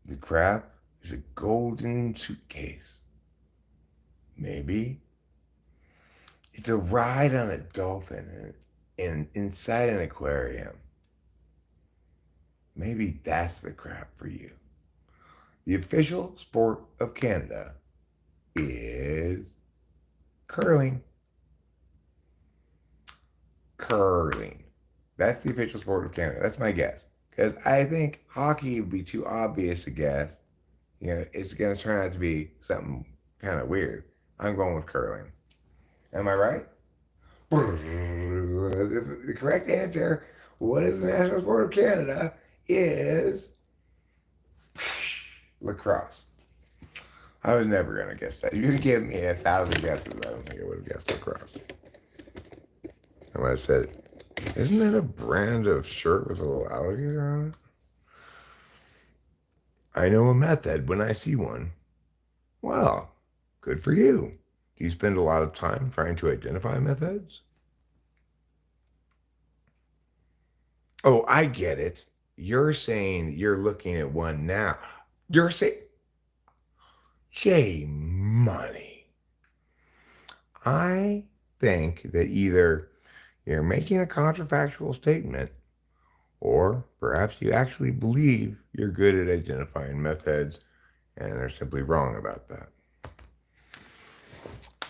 the crap is a golden suitcase. Maybe it's a ride on a dolphin inside an aquarium. Maybe that's the crap for you. The official sport of Canada is curling. Curling. That's the official sport of Canada. That's my guess. Because I think hockey would be too obvious a guess. It's going to turn out to be something kind of weird. I'm going with curling. Am I right? The correct answer, what is the national sport of Canada, is lacrosse. I was never going to guess that. You could give me 1,000 guesses. I don't think I would have guessed lacrosse. I might have said, isn't that a brand of shirt with a little alligator on it? I know a method when I see one. Well, good for you. Do you spend a lot of time trying to identify methods? Oh, I get it. You're saying you're looking at one now. You're saying, Jay Money. I think that either you're making a contrafactual statement or perhaps you actually believe you're good at identifying methods and are simply wrong about that.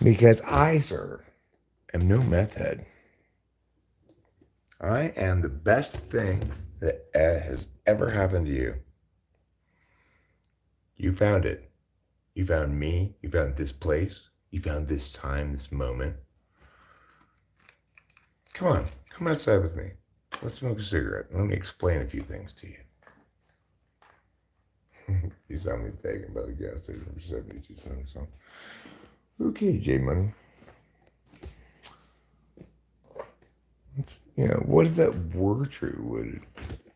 Because I, sir, am no method. I am the best thing that has ever happened to you. You found it. You found me. You found this place. You found this time, this moment. Come on. Come outside with me. Let's smoke a cigarette. Let me explain a few things to you. You saw me begging by the gas station for 72 cents. So. Okay, J Money. What if that were true?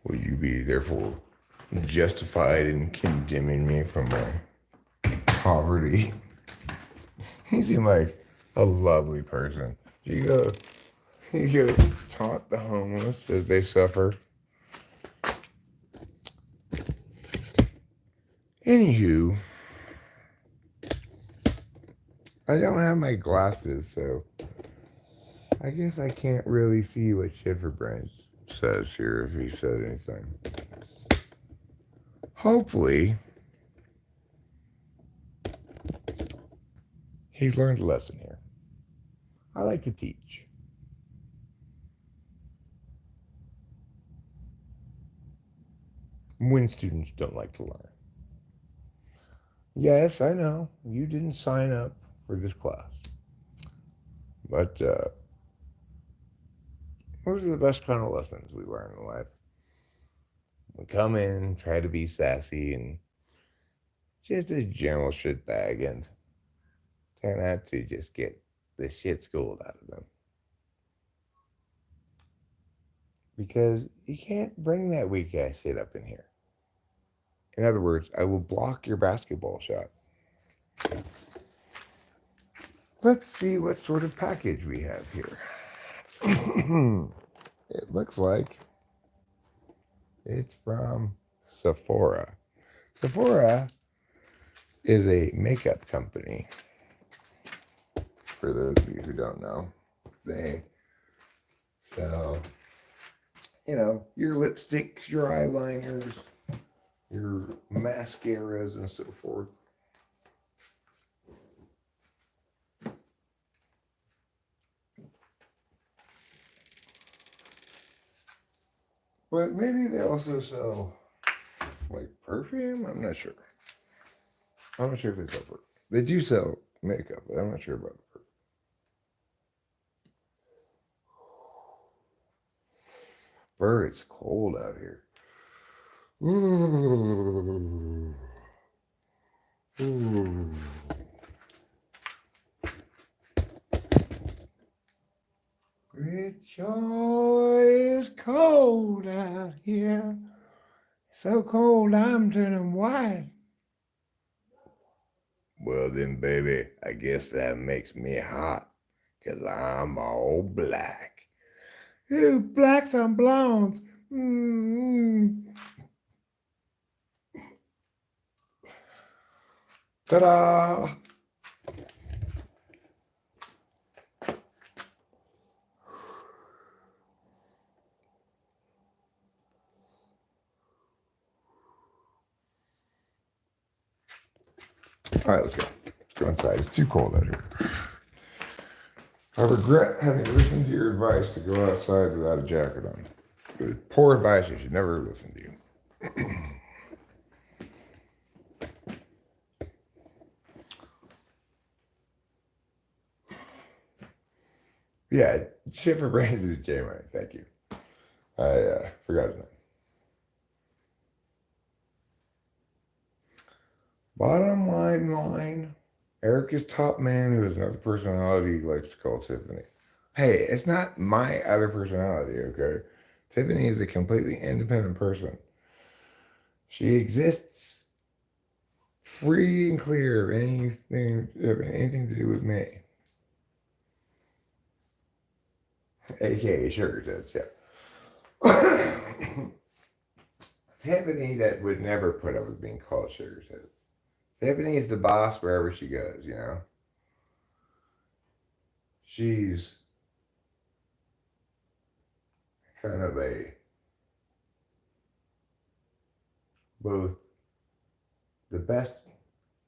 Would you be therefore justified in condemning me for my poverty? You seem like a lovely person. You go taunt the homeless as they suffer. Anywho, I don't have my glasses, so I guess I can't really see what Schifferbrains says here if he said anything. Hopefully, he's learned a lesson here. I like to teach. When students don't like to learn. Yes, I know, you didn't sign up for this class. But those are the best kind of lessons we learn in life. We come in, try to be sassy, and just a general shitbag, and turn out to just get the shit schooled out of them. Because you can't bring that weak ass shit up in here. In other words, I will block your basketball shot. Let's see what sort of package we have here. It looks like it's from Sephora. Sephora is a makeup company. For those of you who don't know, they sell, your lipsticks, your eyeliners, your mascaras, and so forth. But maybe they also sell, like, perfume? I'm not sure. I'm not sure if they sell perfume. They do sell makeup, but I'm not sure about the perfume. Brr, it's cold out here. Ooh. Ooh. It sure is cold out here. So cold I'm turning white. Well then, baby, I guess that makes me hot, 'cause I'm all black. Ooh, blacks and blondes. Mm-hmm. Ta-da! All right, let's go. Let's go inside. It's too cold out here. I regret having listened to your advice to go outside without a jacket on. Good. Poor advice. You should never listen to you. Yeah, shit for brains is J-Money. Thank you. I forgot his name. Bottom line, Eric is top man who has another personality he likes to call Tiffany. Hey, it's not my other personality, okay? Tiffany is a completely independent person. She exists free and clear of anything to do with me. AKA sugar tits, yeah. Tiffany that would never put up with being called sugar tits. Tiffany is the boss wherever she goes, you know? She's kind of a both the best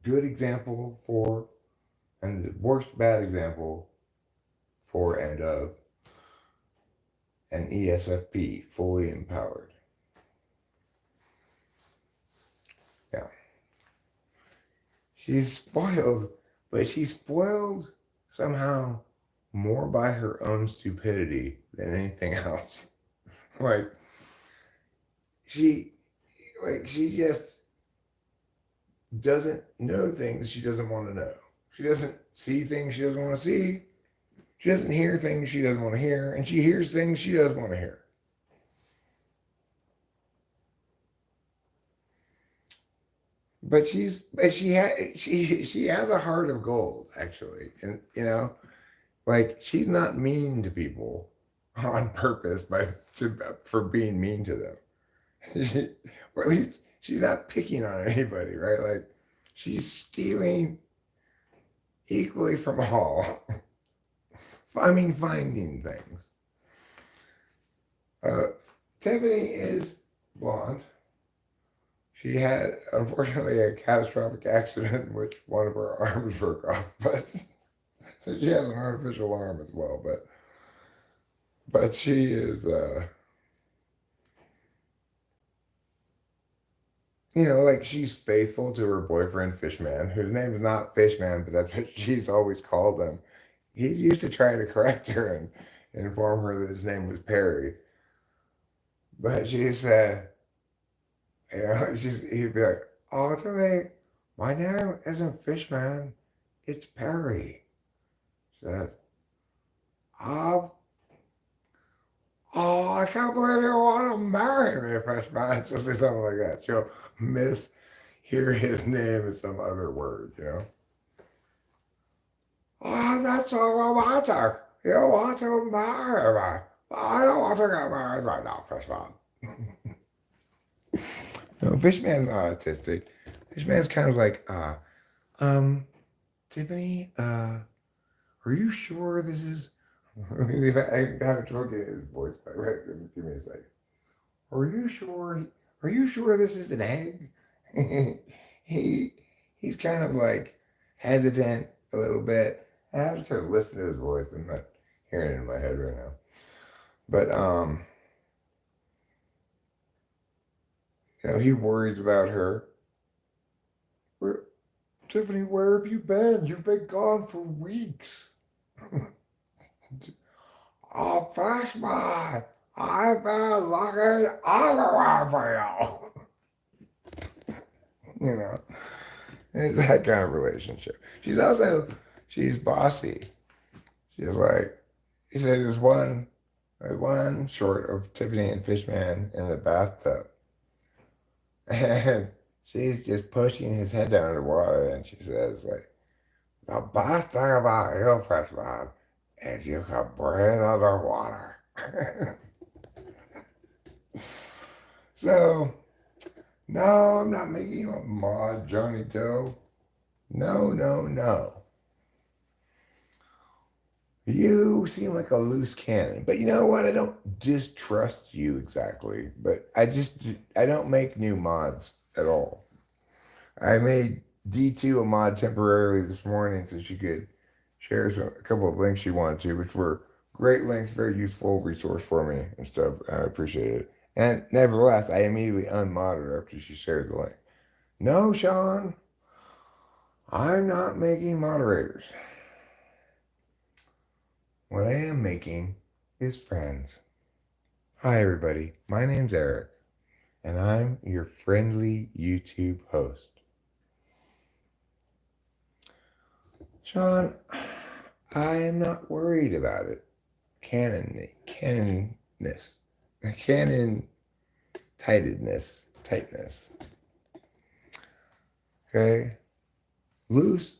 good example for and the worst bad example for and of an ESFP fully empowered. Yeah. She's spoiled, but she's spoiled somehow more by her own stupidity than anything else. like she she just doesn't know things she doesn't want to know. She doesn't see things she doesn't want to see. She doesn't hear things she doesn't want to hear, and she hears things she doesn't want to hear. But she has a heart of gold, actually, and you know, like she's not mean to people on purpose for being mean to them. Or at least she's not picking on anybody, right? Like she's stealing equally from all. I mean, finding things. Tiffany is blonde. She had, unfortunately, a catastrophic accident in which one of her arms broke off, but so she has an artificial arm as well. But she is, you know, like she's faithful to her boyfriend Fishman, whose name is not Fishman, but that's what she's always called him. He used to try to correct her and inform her that his name was Perry, but she said, you know, he'd be like, "Oh, to me, my name isn't Fishman, it's Perry." She said, "Oh, I can't believe you want to marry me, Fishman." She'll say something like that. She'll mishear his name as some other word, you know. "Oh, that's so romantic. You want to marry me. I don't want to get married right now, Fishman." No, Fishman's not autistic. Fishman's kind of like, Tiffany, are you sure this is? I have trouble getting his voice back. Right, give me a second. Are you sure? Are you sure this is an egg? He's kind of like hesitant a little bit. And I just kind of listen to his voice. I'm not hearing it in my head right now. But you know, he worries about her. Tiffany, where have you been? You've been gone for weeks. Oh, Freshman, I've been looking everywhere for you. You know, it's that kind of relationship. She's bossy. She's like, he said there's one short of Tiffany and Fishman in the bathtub. And she's just pushing his head down in the water, and she says, like, "The best thing about you, Freshman, is you can breathe underwater." So, no, I'm not making you a mod, Johnny Doe. No, no, no. You seem like a loose cannon. But you know what? I don't distrust you exactly. But I don't make new mods at all. I made D2 a mod temporarily this morning so she could share a couple of links she wanted to, which were great links, very useful resource for me and stuff. I appreciate it. And nevertheless, I immediately unmodded her after she shared the link. No, Sean, I'm not making moderators. What I am making is friends. Hi, everybody. My name's Eric, and I'm your friendly YouTube host. Sean, I am not worried about it. Canonness, canon tightness. Okay? Loose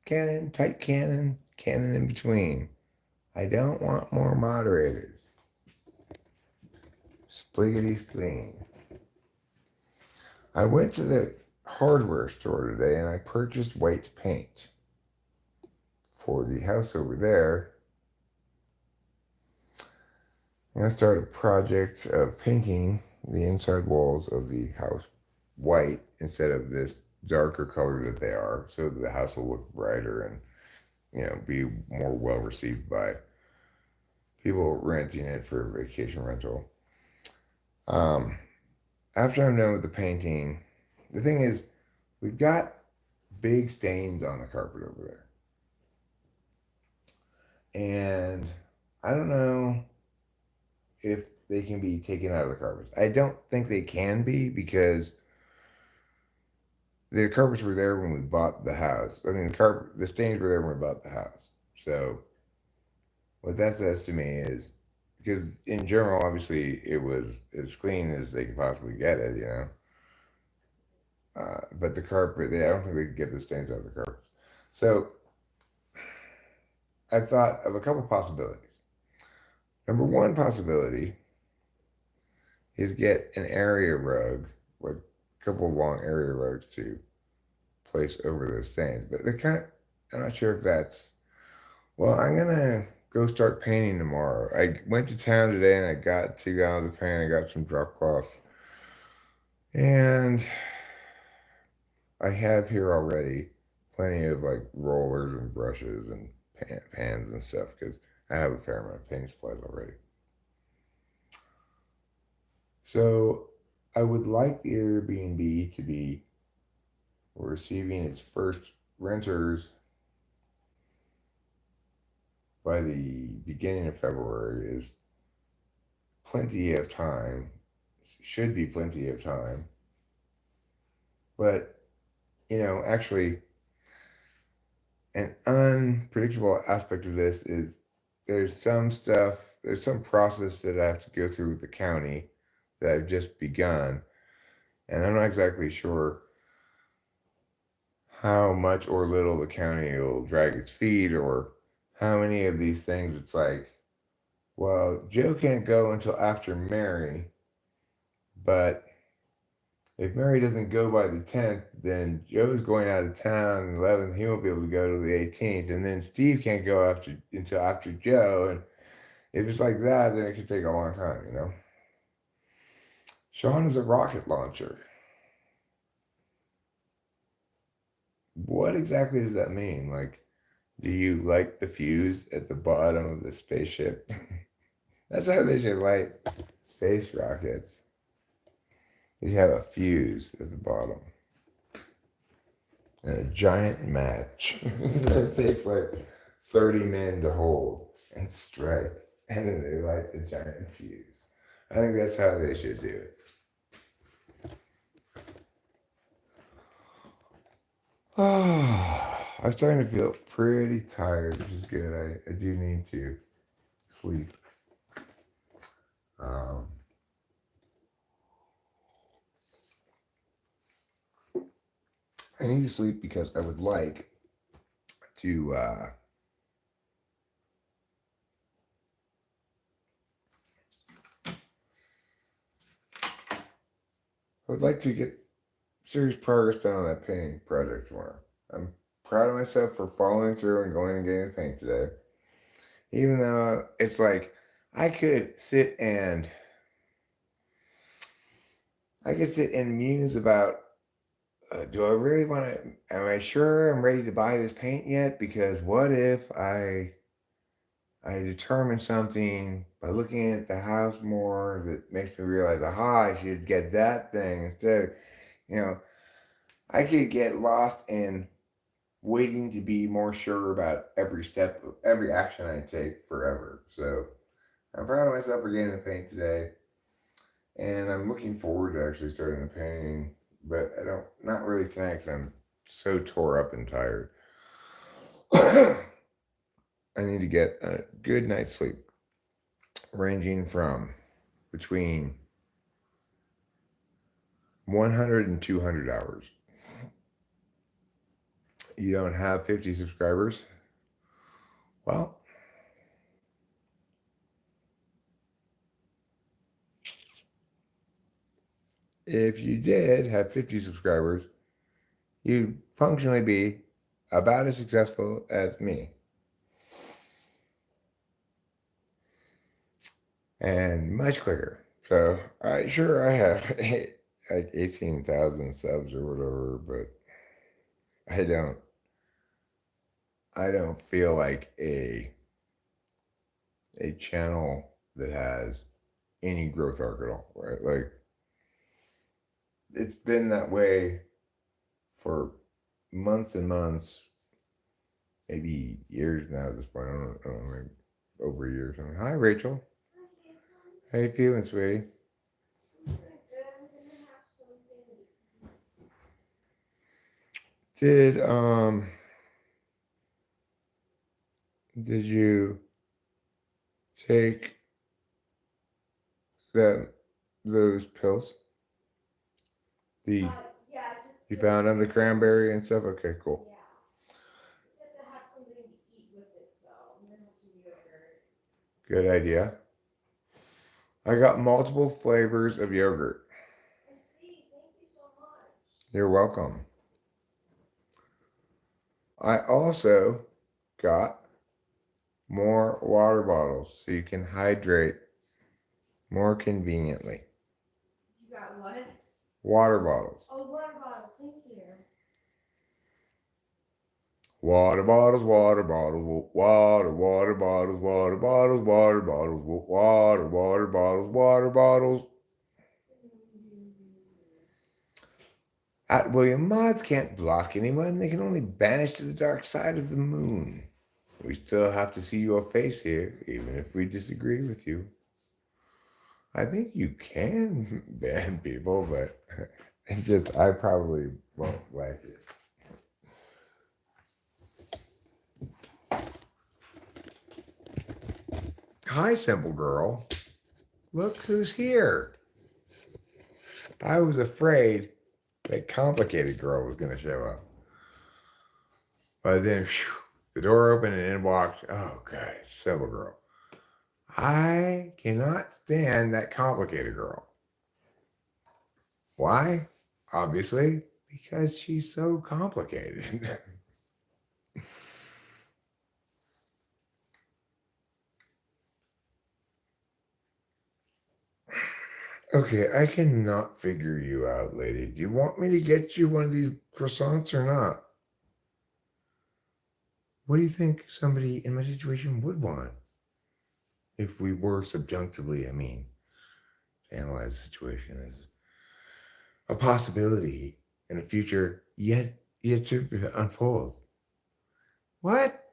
cannon, tight cannon, cannon in between. I don't want more moderators. Spliggity spleen. I went to the hardware store today and I purchased white paint for the house over there. I'm going to start a project of painting the inside walls of the house white instead of this darker color that they are, so that the house will look brighter and, be more well received by people renting it for vacation rental. After I'm done with the painting, the thing is, we've got big stains on the carpet over there. And I don't know if they can be taken out of the carpets. I don't think they can be, because the carpets were there when we bought the house. I mean, the stains were there when we bought the house. So what that says to me is, because in general, obviously, it was as clean as they could possibly get it, but the carpet, I don't think they could get the stains out of the carpets. So I've thought of a couple possibilities. Number one possibility is get an area rug, like a couple of long area rugs to place over those stains. But I'm not sure if that's, well, I'm going to go start painting tomorrow. I went to town today and I got 2 gallons of paint. I got some drop cloth. And I have here already plenty of like rollers and brushes and pans and stuff, because I have a fair amount of painting supplies already. So I would like the Airbnb to be receiving its first renters by the beginning of February. Is plenty of time, should be plenty of time. But, actually, an unpredictable aspect of this is there's some process that I have to go through with the county that I've just begun. And I'm not exactly sure how much or little the county will drag its feet, or how many of these things it's like, well, Joe can't go until after Mary, but if Mary doesn't go by the 10th, then Joe's going out of town on the 11th. He won't be able to go to the 18th. And then Steve can't go until after Joe. And if it's like that, then it could take a long time, Sean is a rocket launcher. What exactly does that mean? Like, do you light the fuse at the bottom of the spaceship? That's how they should light space rockets. You have a fuse at the bottom and a giant match that takes like 30 men to hold and strike, and then they light the giant fuse. I think that's how they should do it. I'm starting to feel pretty tired, which is good. I do need to sleep. I need to sleep because I would like to get serious progress done on that painting project tomorrow. I'm proud of myself for following through and going and getting the paint today. Even though it's like I could sit and muse about, do I really want to, am I sure I'm ready to buy this paint yet? Because what if I determine something by looking at the house more that makes me realize, I should get that thing instead. I could get lost in waiting to be more sure about every step, every action I take forever. So I'm proud of myself for getting the paint today, and I'm looking forward to actually starting the painting. But not really tonight because I'm so tore up and tired. I need to get a good night's sleep, ranging from between 100 and 200 hours. You don't have 50 subscribers? Well, if you did have 50 subscribers, you'd functionally be about as successful as me. And much quicker. So, I have like 18,000 subs or whatever, but I don't I don't feel like a channel that has any growth arc at all, right? Like it's been that way for months and months, maybe years now at this point. I don't know, maybe over a year or something. Hi, Rachel. How you feeling, sweetie? Did did you take that those pills? The you found them, the cranberry and stuff. Okay, cool. Good idea. I got multiple flavors of yogurt. You're welcome. I also got more water bottles so you can hydrate more conveniently. You got what? Water bottles. Oh, water bottles. Thank you. Water bottles, water bottles, water bottles, water bottles, water bottles, water bottles, water bottles. At William, mods can't block anyone. They can only banish to the dark side of the moon. We still have to see your face here, even if we disagree with you. I think you can ban people, but it's just, I probably won't like it. Hi, simple girl. Look who's here. I was afraid that complicated girl was going to show up. But then the door opened and in walked, oh, God, simple girl. I cannot stand that complicated girl. Why? Obviously, because she's so complicated. Okay, I cannot figure you out, lady. Do you want me to get you one of these croissants or not? What do you think somebody in my situation would want? If we were subjunctively, to analyze the situation as a possibility in a future yet to unfold. What?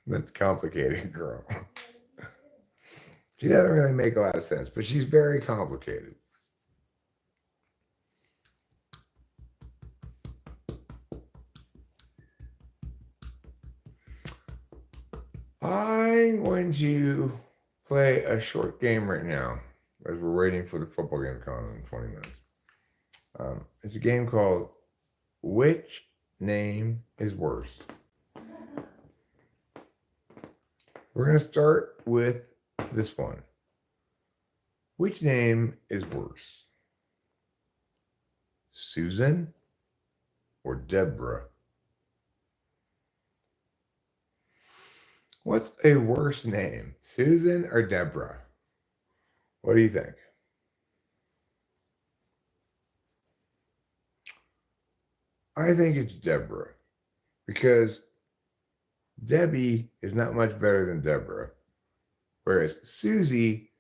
That's complicated, girl. She doesn't really make a lot of sense, but she's very complicated. I'm going to play a short game right now as we're waiting for the football game to come on in 20 minutes. It's a game called Which Name is Worse? We're going to start with this one. Which name is worse? Susan or Deborah? What's a worse name, Susan or Deborah? What do you think? I think it's Deborah because Debbie is not much better than Deborah, whereas Susie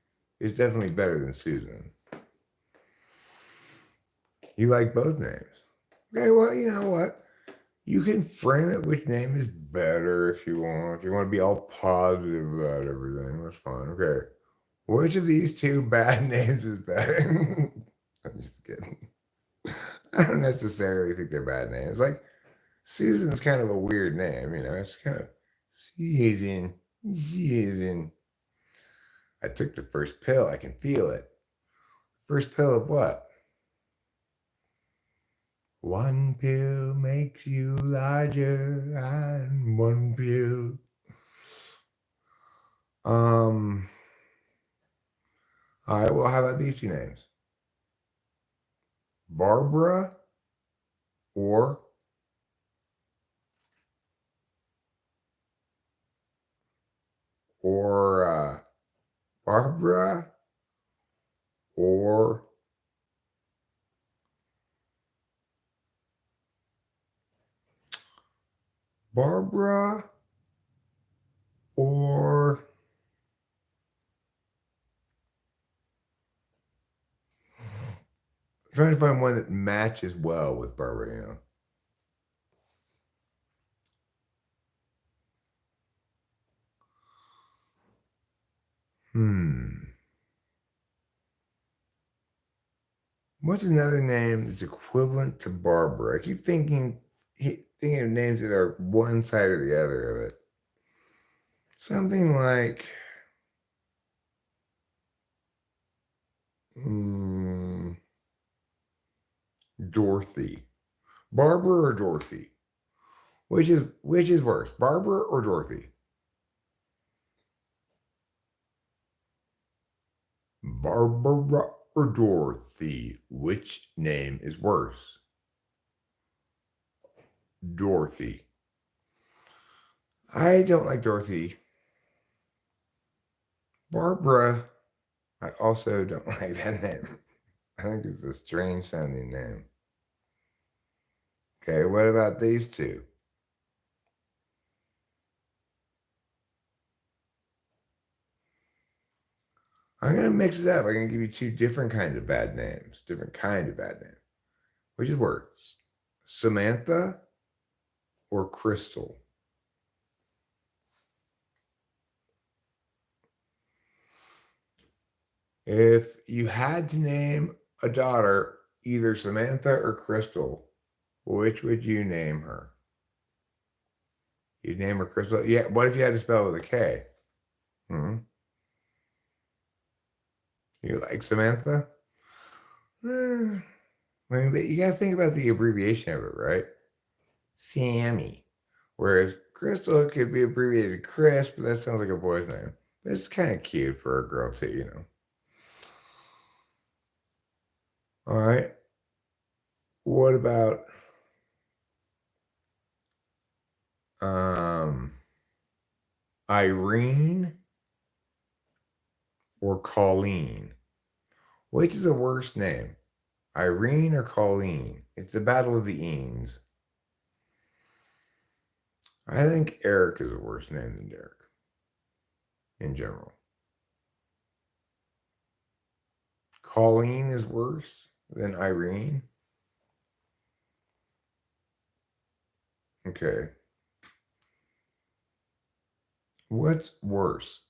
is definitely better than Susan. You like both names. Okay, well, you know what? You can frame it which name is better if you want. If you want to be all positive about everything, that's fine. Okay. Which of these two bad names is better? I'm just kidding. I don't necessarily think they're bad names. Like Susan's kind of a weird name, you know. It's kind of Susan. I took the first pill. I can feel it. First pill of what? One pill makes you larger, and one pill. All right. Well, how about these two names? Barbara or Barbara or Barbara or I'm trying to find one that matches well with Barbara, you know. What's another name that's equivalent to Barbara? I keep thinking of names that are one side or the other of it. Something like Dorothy. Barbara or Dorothy? Which is worse, Barbara or Dorothy? Barbara or Dorothy? Which name is worse? Dorothy. I don't like Dorothy. Barbara, I also don't like that name. I think it's a strange sounding name. Okay, what about these two? I'm gonna mix it up. I'm gonna give you two different kinds of bad names. Different kind of bad name. Which is worse? Samantha or Crystal? If you had to name a daughter either Samantha or Crystal, which would you name her? You'd name her Crystal? Yeah, what if you had to spell it with a K? Hmm? You like Samantha? I mean, but you gotta think about the abbreviation of it, right? Sammy. Whereas Crystal could be abbreviated Chris, but that sounds like a boy's name. But it's kind of cute for a girl too, you know. All right. What about um Irene or Colleen? Which is the worst name? Irene or Colleen? It's the battle of the Eans. I think Eric is a worse name than Derek in general. Colleen is worse than Irene. Okay. What's worse?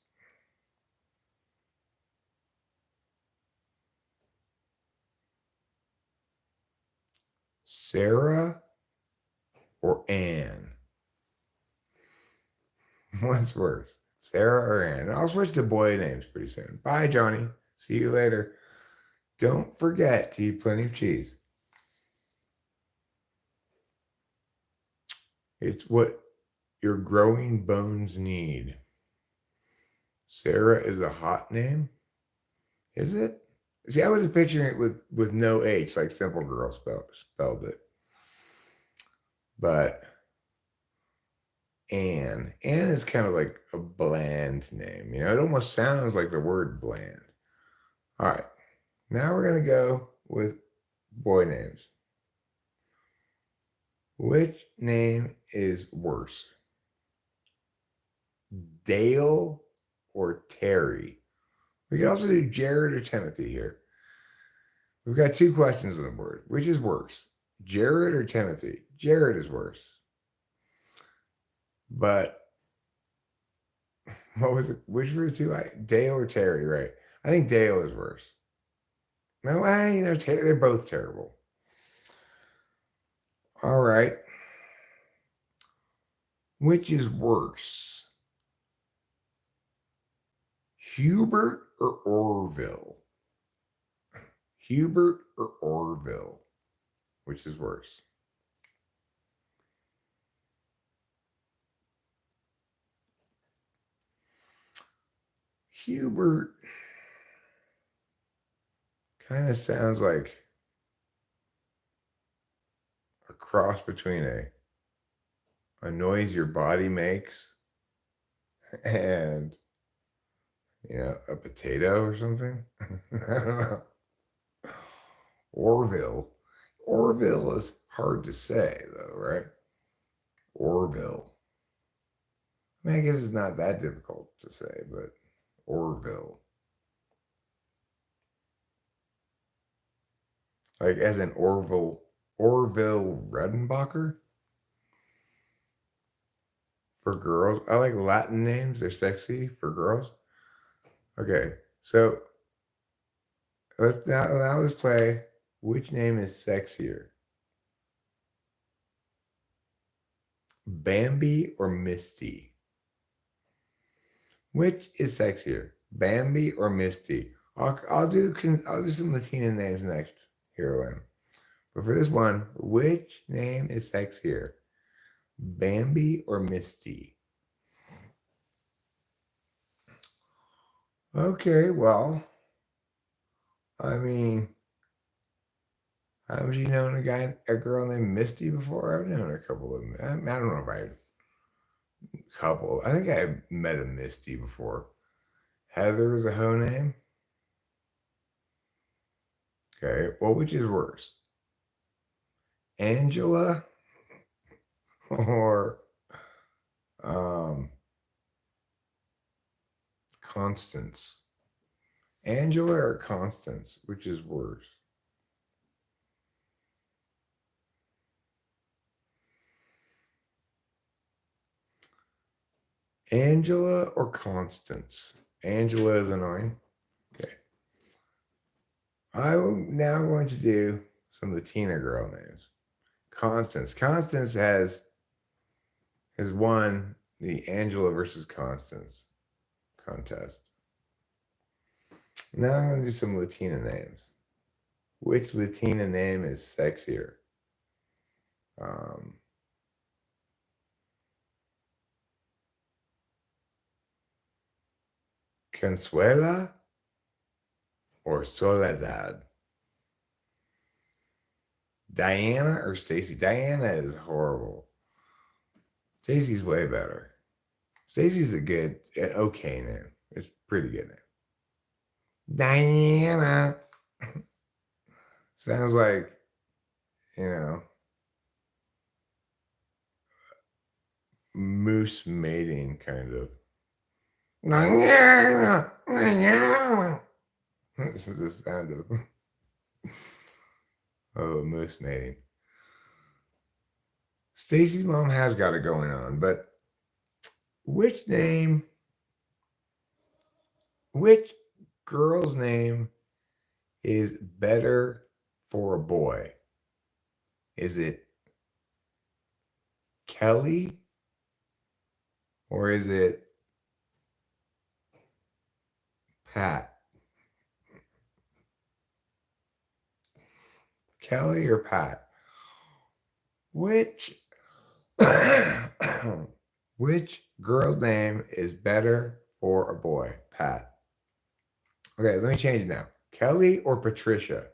Sarah or Anne? What's worse? Sarah or Anne? And I'll switch to boy names pretty soon. Bye, Johnny. See you later. Don't forget to eat plenty of cheese. It's what your growing bones need. Sarah is a hot name? Is it? See, I was picturing it with no H, like Simple Girl spelled it. But Anne is kind of like a bland name. You know, it almost sounds like the word bland. All right. Now we're going to go with boy names. Which name is worse? Dale or Terry? We can also do Jared or Timothy here. We've got two questions on the board. Which is worse? Jared or Timothy? Jared is worse. But what was it? Which were the two? Dale or Terry, right? I think Dale is worse. No, they're both terrible. All right. Which is worse? Hubert or Orville? Hubert or Orville? Which is worse? Hubert kind of sounds like a cross between a noise your body makes and a potato or something. I don't know. Orville. Orville is hard to say though, right? Orville. I mean, I guess it's not that difficult to say, but Orville. Like as in Orville Redenbacher for girls. I like Latin names, they're sexy for girls. Okay, so let's play which name is sexier? Bambi or Misty? Which is sexier? Bambi or Misty? I'll do some Latina names next, Heroine. But for this one, which name is sexier? Bambi or Misty? Okay, well, I mean, haven't you known a girl named Misty before? I've known a couple of them. I don't know if I think I met a Misty before. Heather is a hoe name. Okay, well, which is worse? Angela or Constance? Angela or Constance, which is worse? Angela or Constance? Angela is annoying. Okay. I'm now going to do some Latina girl names. Constance. Constance has won the Angela versus Constance contest. Now I'm going to do some Latina names. Which Latina name is sexier? Consuela or Soledad? Diana or Stacy? Diana is horrible. Stacy's way better. Stacy's an okay name. It's pretty good name. Diana. Sounds like, moose mating kind of. Diana. Diana. This is the sound of a moose mating. Stacy's mom has got it going on, but which girl's name is better for a boy? Is it Kelly or is it Pat? Kelly or Pat? Which which girl's name is better for a boy? Pat. Okay, let me change it now. Kelly or Patricia?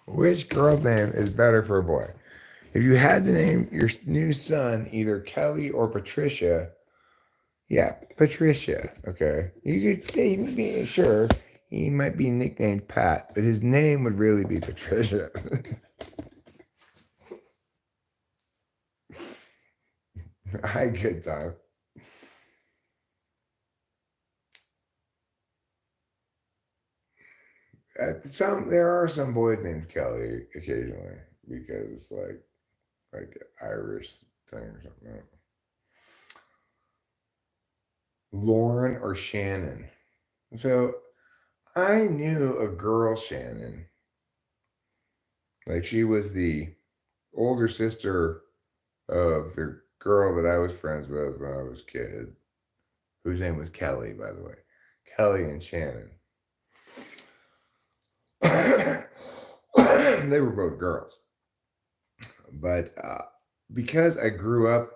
Which girl's name is better for a boy? If you had to name your new son either Kelly or Patricia, yeah, Patricia. Okay, you could be sure he might be nicknamed Pat, but his name would really be Patricia. I had a good time. There are some boys named Kelly occasionally because it's like Irish thing or something. I don't know. Lauren or Shannon. So I knew a girl, Shannon. Like she was the older sister of the girl that I was friends with when I was a kid, whose name was Kelly, by the way. Kelly and Shannon. They were both girls. But because I grew up,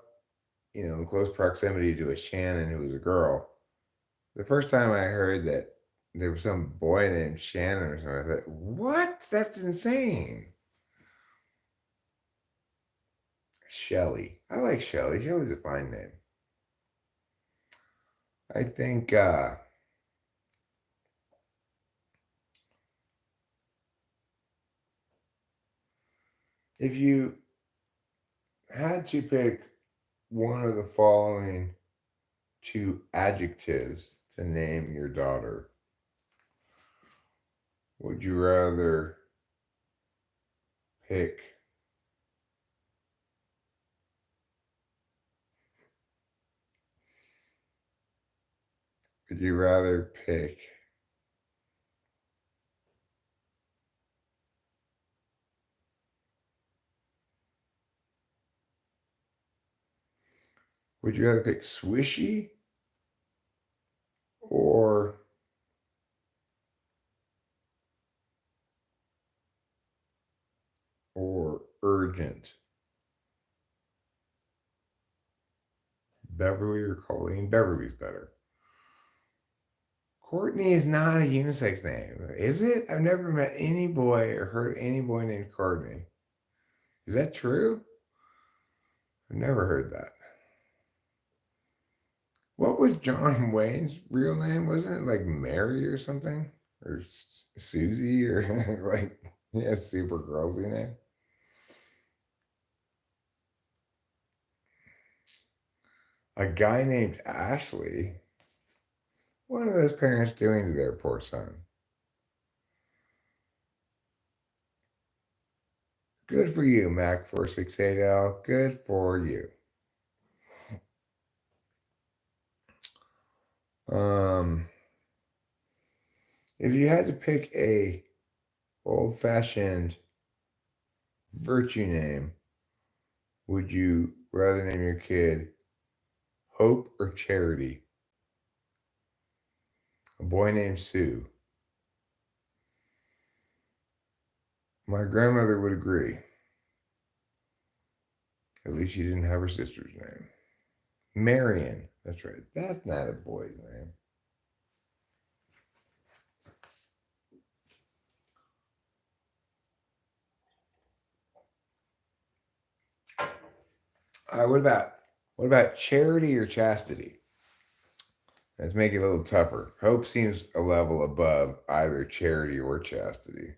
in close proximity to a Shannon who was a girl, the first time I heard that there was some boy named Shannon or something, I thought, what? That's insane. Shelly. I like Shelly. Shelly's a fine name. I think if you had to pick one of the following two adjectives to name your daughter, would you rather pick would you rather pick would you rather pick swishy or urgent? Beverly or Colleen? Beverly's better. Courtney is not a unisex name, is it? I've never met any boy or heard any boy named Courtney. Is that true? I've never heard that. What was John Wayne's real name? Wasn't it like Mary or something? Or Susie or like, yeah, super girlsy name? A guy named Ashley. What are those parents doing to their poor son? Good for you, Mac468L. Good for you. If you had to pick a old-fashioned virtue name, would you rather name your kid Hope or Charity? A boy named Sue. My grandmother would agree. At least she didn't have her sister's name. Marion. That's right. That's not a boy's name. What about Charity or Chastity? Let's make it a little tougher. Hope seems a level above either Charity or Chastity.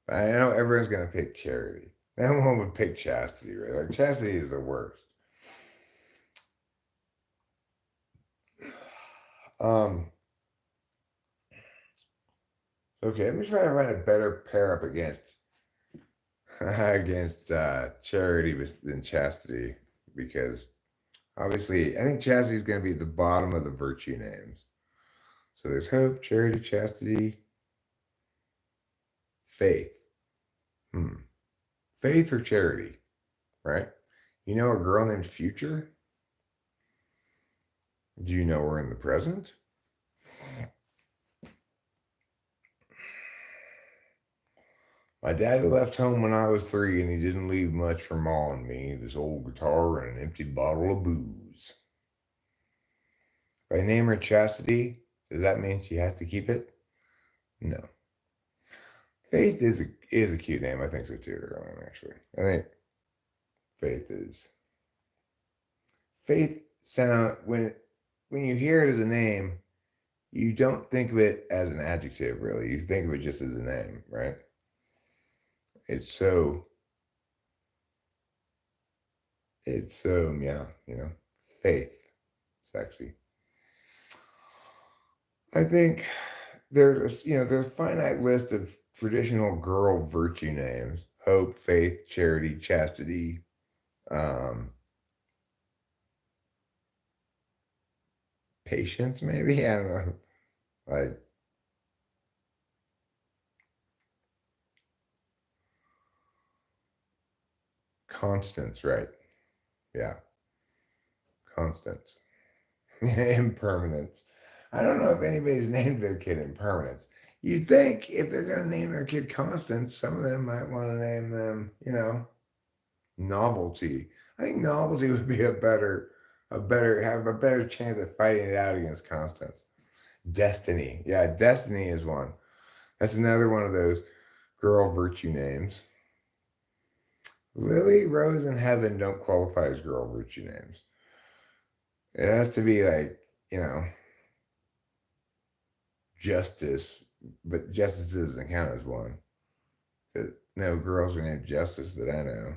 But I know everyone's gonna pick Charity. Everyone would pick Chastity, right? Like Chastity is the worst. Okay, let me try to find a better pair up against Charity than Chastity, because obviously I think Chastity is going to be the bottom of the virtue names. So there's Hope, Charity, Chastity, Faith. Faith or Charity, right? You know a girl named Future? Do you know her in the present? My dad left home when I was 3 and he didn't leave much for Ma and me. This old guitar and an empty bottle of booze. If I name her Chastity, does that mean she has to keep it? No. Faith is a cute name. I think so too, actually. I think Faith sound when you hear it as a name, you don't think of it as an adjective, really. You think of it just as a name, right? It's so yeah, Faith. Sexy. I think there's a finite list of traditional girl virtue names: Hope, Faith, Charity, Chastity, patience, maybe. I don't know. Like constants, right? Yeah, constants. Impermanence. I don't know if anybody's named their kid Impermanence. You'd think if they're going to name their kid Constance, some of them might want to name them, Novelty. I think Novelty would be have a better chance of fighting it out against Constance. Destiny. Yeah, Destiny is one. That's another one of those girl virtue names. Lily, Rose, and Heaven don't qualify as girl virtue names. It has to be like, Justice, but Justice doesn't count as one. No girls are named Justice that I know.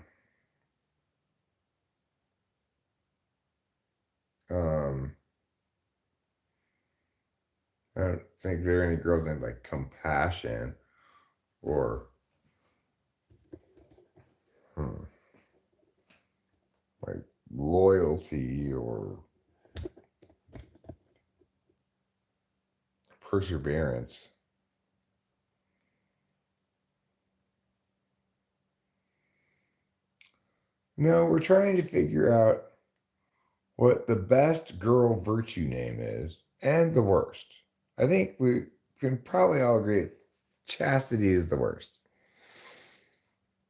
I don't think there are any girls named like Compassion or like Loyalty or Perseverance. No, we're trying to figure out what the best girl virtue name is and the worst. I think we can probably all agree chastity is the worst.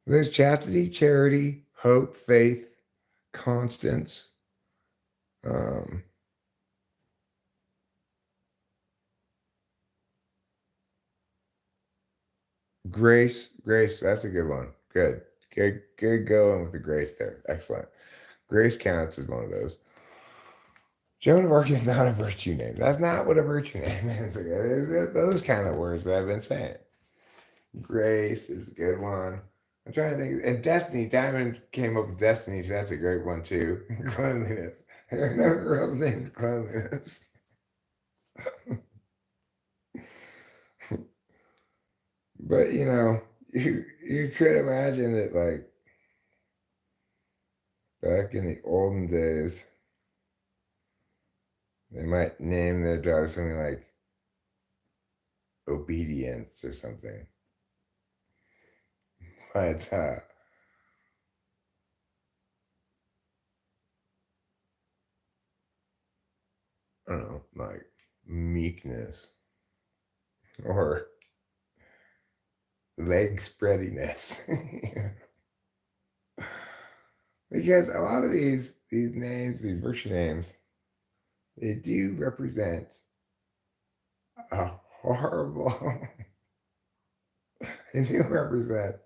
There's chastity, charity, hope, faith, constance. Um, Grace, that's a good one. Good going with the grace there. Excellent. Grace counts as one of those. Joan of Arc is not a virtue name. That's not what a virtue name is. Okay? Those kind of words that I've been saying. Grace is a good one. I'm trying to think. And Destiny, Diamond came up with Destiny, so that's a great one too. Cleanliness. There are no girls named Cleanliness. But you could imagine that like back in the olden days, they might name their daughter something like Obedience or something. But I don't know, like Meekness or leg spreadiness. Because a lot of these names, these virtue names, they do represent a horrible, they do represent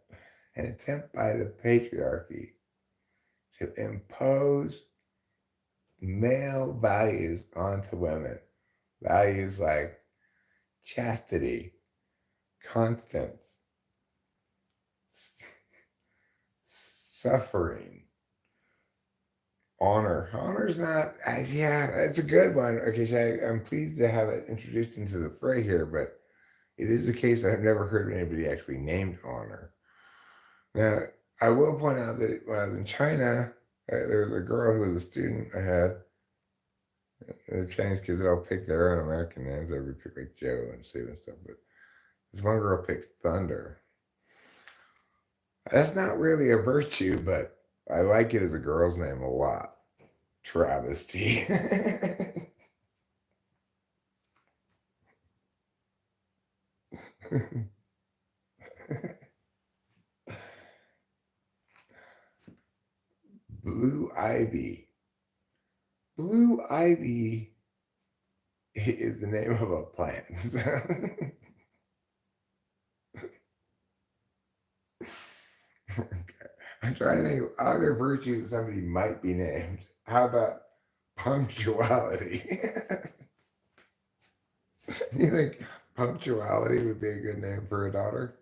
an attempt by the patriarchy to impose male values onto women. Values like chastity, constance, suffering, honor. Honor's not, yeah, it's a good one. Okay, so I'm pleased to have it introduced into the fray here, but it is the case that I've never heard of anybody actually named Honor. Now, I will point out that when I was in China, there was a girl who was a student I had. The Chinese kids that all pick their own American names. Everybody pick like Joe and Sue and stuff. But this one girl picked Thunder. That's not really a virtue, but I like it as a girl's name a lot. Travesty. Blue Ivy. Blue Ivy is the name of a plant. Okay. I'm trying to think of other virtues somebody might be named. How about punctuality? Do you think punctuality would be a good name for a daughter?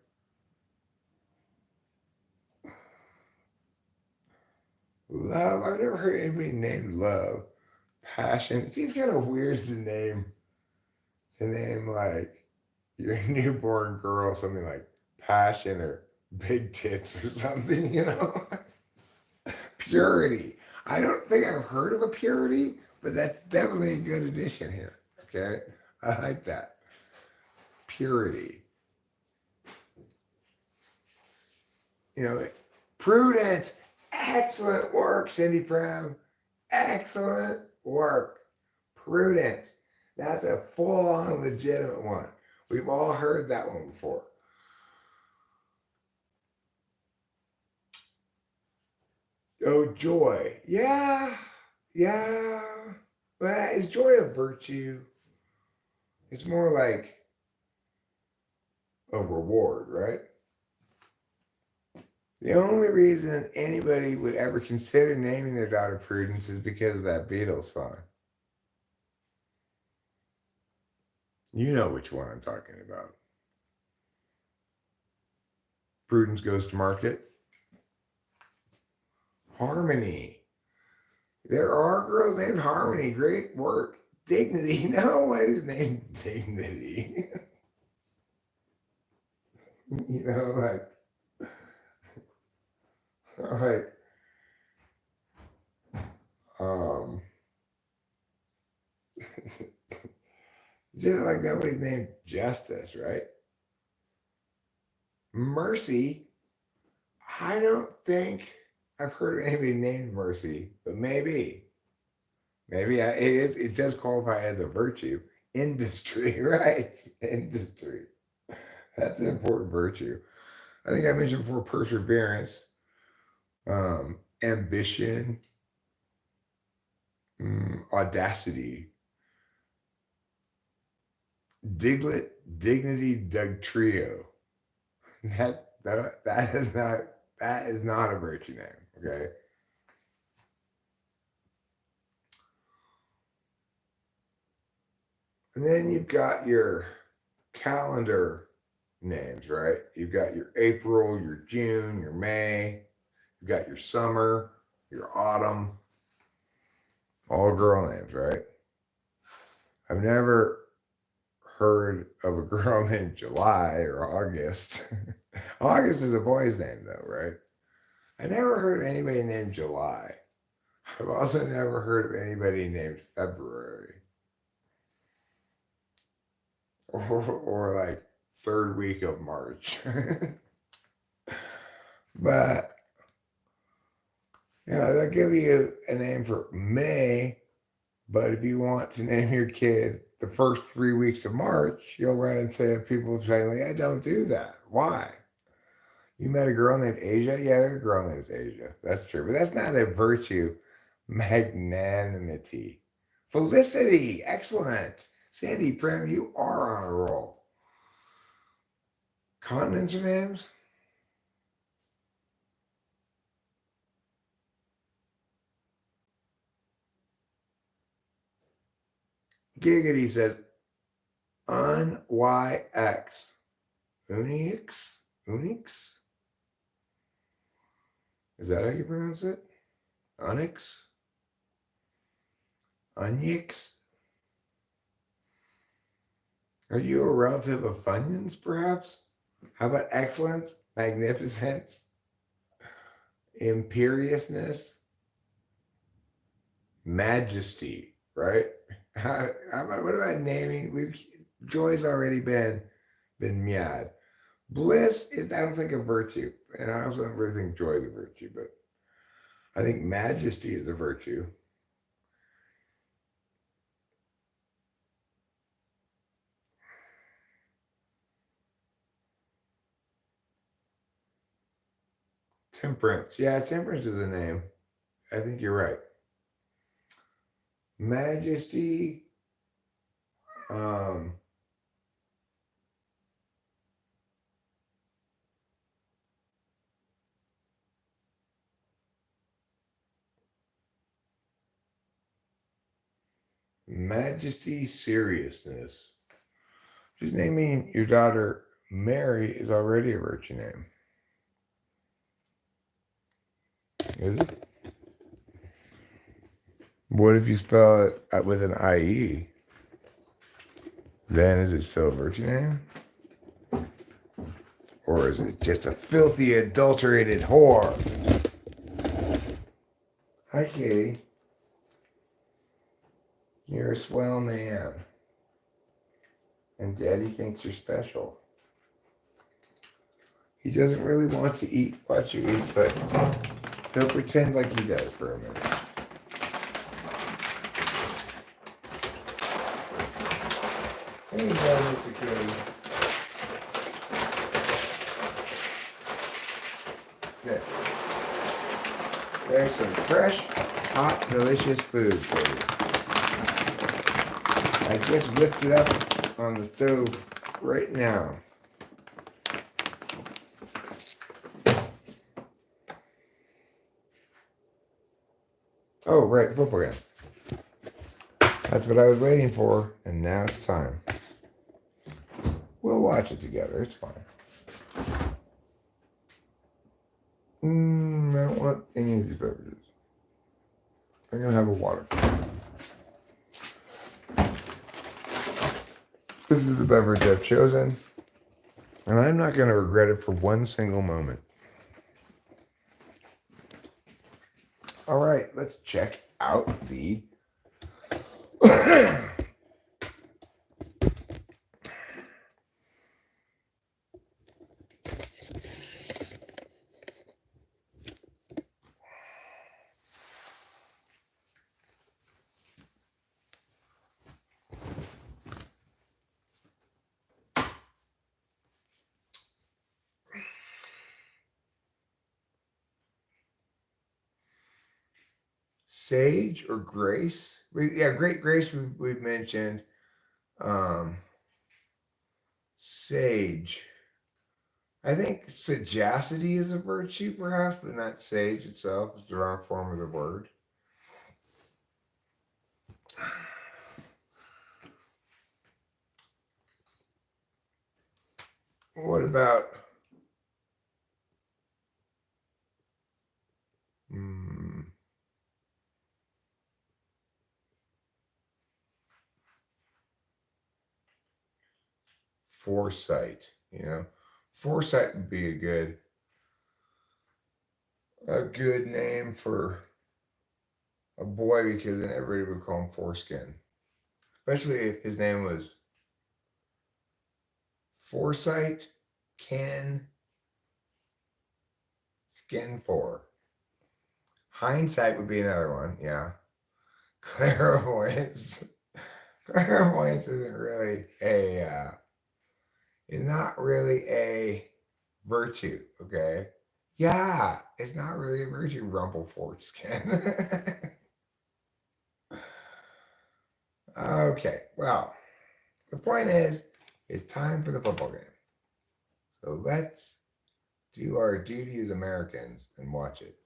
Love. I've never heard anybody named Love. Passion. It seems kind of weird to name like your newborn girl something like Passion or Big Tits or something. Purity. I don't think I've heard of a Purity, But that's definitely a good addition here. Okay, I like that. Purity. You know, prudence. Excellent work, Cindy Pram. Excellent work. Prudence. That's a full-on legitimate one. We've all heard that one before. Oh, joy. Yeah. Well, is joy a virtue? It's more like a reward, right? The only reason anybody would ever consider naming their daughter Prudence is because of that Beatles song. You know which one I'm talking about. Prudence Goes to Market. Harmony. There are girls named Harmony. Great work. Dignity. No one is named Dignity. You know, like just like nobody's named Justice, right? Mercy. I don't think I've heard of anybody named Mercy, but maybe it does qualify as a virtue. Industry, right? Industry. That's an important virtue. I think I mentioned before perseverance, ambition, audacity, dignity, Doug Trio. That is not a virtue name. Okay. And then you've got your calendar names, right? You've got your April, your June, your May. You've got your summer, your autumn. All girl names, right? I've never heard of a girl named July or August. August is a boy's name, though, right? I never heard of anybody named July. I've also never heard of anybody named February. Or like third week of March. But, you know, they'll give you a name for May, but if you want to name your kid the first 3 weeks of March, you'll run into people saying, like, I don't do that. Why? You met a girl named Asia? Yeah, there's a girl named Asia. That's true. But that's not a virtue. Magnanimity. Felicity. Excellent. Sandy Prim, you are on a roll. Continents or names? Giggity says UNYX. Unix? Unix? Is that how you pronounce it? Onyx? Onyx? Are you a relative of Funyuns, perhaps? How about excellence, magnificence, imperiousness, majesty, right? What about naming? Joy's already been meowed. Bliss is, I don't think, a virtue. And I also don't really think joy is a virtue, but I think majesty is a virtue. Temperance. Yeah, temperance is a name. I think you're right. Majesty. Majesty, seriousness. Just naming your daughter Mary is already a virtue name. Is it? What if you spell it with an IE? Then is it still a virtue name? Or is it just a filthy, adulterated whore? Hi, Katie. You're a swell man. And Daddy thinks you're special. He doesn't really want to watch you eat, but he'll pretend like he does for a minute. There you go, Mr. Cody. There. There's some fresh, hot, delicious food for you. I just whipped it up on the stove right now. Oh, right, the football game. That's what I was waiting for, and now it's time. We'll watch it together. It's fine. I don't want any of these beverages. I'm going to have a water. This is the beverage I've chosen, and I'm not going to regret it for one single moment. All right, let's check out the Sage or Grace. Great Grace we've mentioned. Sage. I think sagacity is a virtue, perhaps, but not sage itself. It's the wrong form of the word. What about foresight? Foresight would be a good name for a boy, because then everybody would call him Foreskin. Especially if his name was Foresight Ken Skin 4. Hindsight would be another one, yeah. Clairvoyance. Clairvoyance isn't really it's not really a virtue, okay? Yeah, it's not really a virtue, Rumple Foreskin. Okay, well, the point is, it's time for the football game. So let's do our duty as Americans and watch it.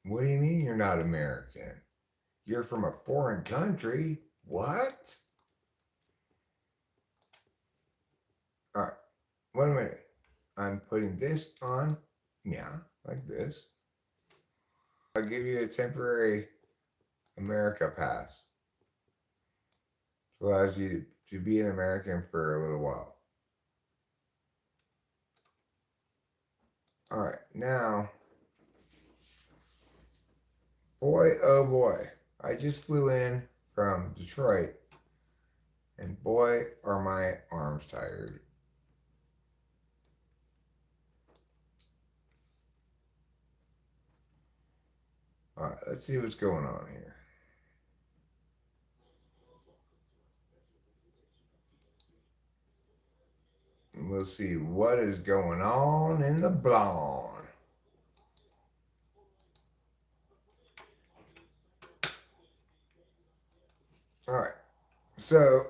What do you mean you're not American? You're from a foreign country? What? All right, wait a minute. I'm putting this on, like this. I'll give you a temporary America pass. It allows you to be an American for a little while. All right, now, boy, oh boy, I just flew in from Detroit, and boy, are my arms tired. All right, let's see what's going on here. And we'll see what is going on in the blonde. All right, so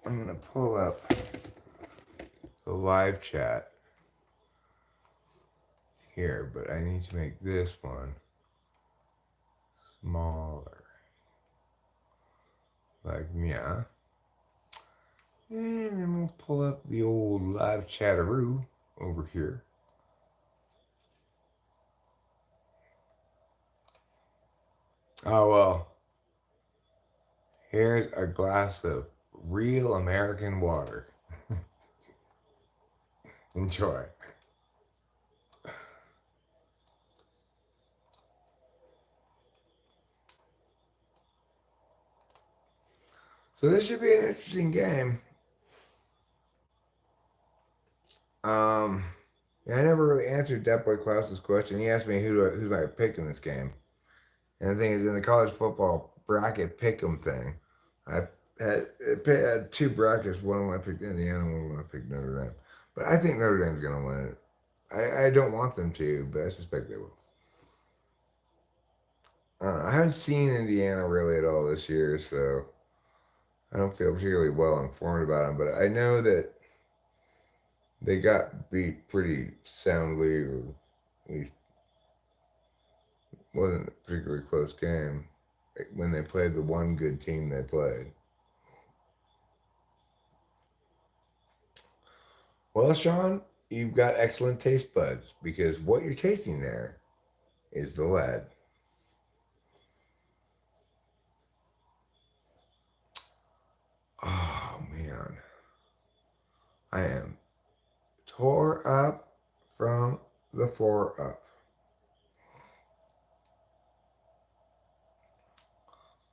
I'm going to pull up the live chat here, but I need to make this one smaller. Like, yeah. And then we'll pull up the old live chatteroo over here. Oh, well. Here's a glass of real American water. Enjoy. So this should be an interesting game. Yeah, I never really answered that boy Klaus's question. He asked me who's I picked in this game. And the thing is, in the college football bracket pick'em thing, I had two brackets. One of them I picked Indiana, one of them I picked Notre Dame. But I think Notre Dame's going to win it. I don't want them to, but I suspect they will. I haven't seen Indiana really at all this year, so I don't feel particularly well informed about them. But I know that they got beat pretty soundly, or at least wasn't a particularly close game when they played the one good team they played. Well, Sean, you've got excellent taste buds because what you're tasting there is the lead. Oh man, I am tore up from the floor up.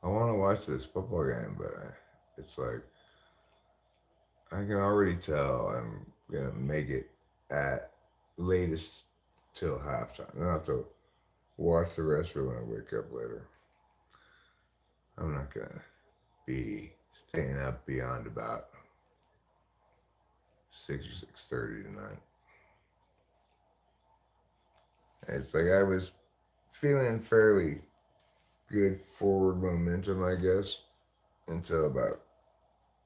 I want to watch this football game, but it's like I can already tell I'm gonna make it at latest till halftime. Then I have to watch the rest of it when I wake up later. I'm not gonna be staying up beyond about 6 or 6:30 tonight. It's like I was feeling fairly good forward momentum, I guess, until about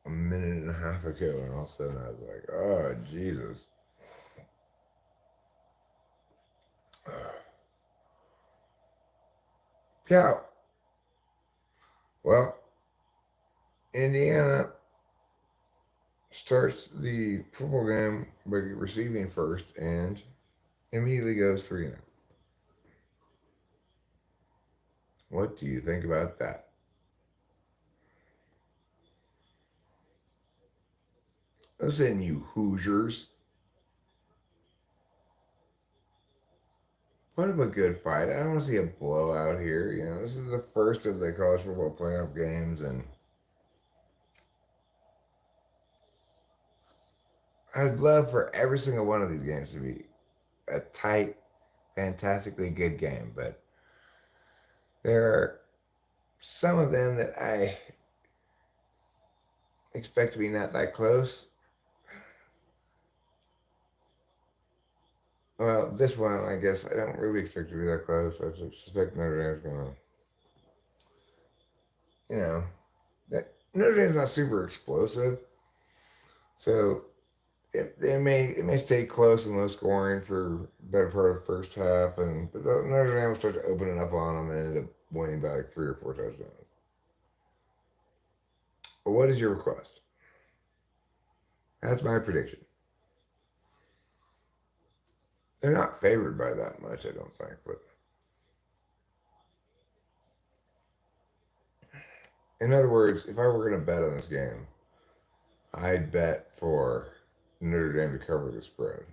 a minute and a half ago, and all of a sudden I was like, "Oh Jesus!" Yeah. Well, Indiana starts the football game by receiving first and immediately goes 3-0. What do you think about that? Listen, you Hoosiers. Put up a good fight. I don't want to see a blowout here. You know, this is the first of the college football playoff games, and I'd love for every single one of these games to be a tight, fantastically good game. But there are some of them that I expect to be not that close. Well, this one, I guess, I don't really expect to be that close. I suspect Notre Dame's going to, that Notre Dame's not super explosive. So it may stay close and low scoring for the better part of the first half, but Notre Dame will start to open it up on them and end up winning by like 3 or 4 touchdowns. But what is your request? That's my prediction. They're not favored by that much, I don't think. But in other words, if I were going to bet on this game, I'd bet for Notre Dame to cover the spread.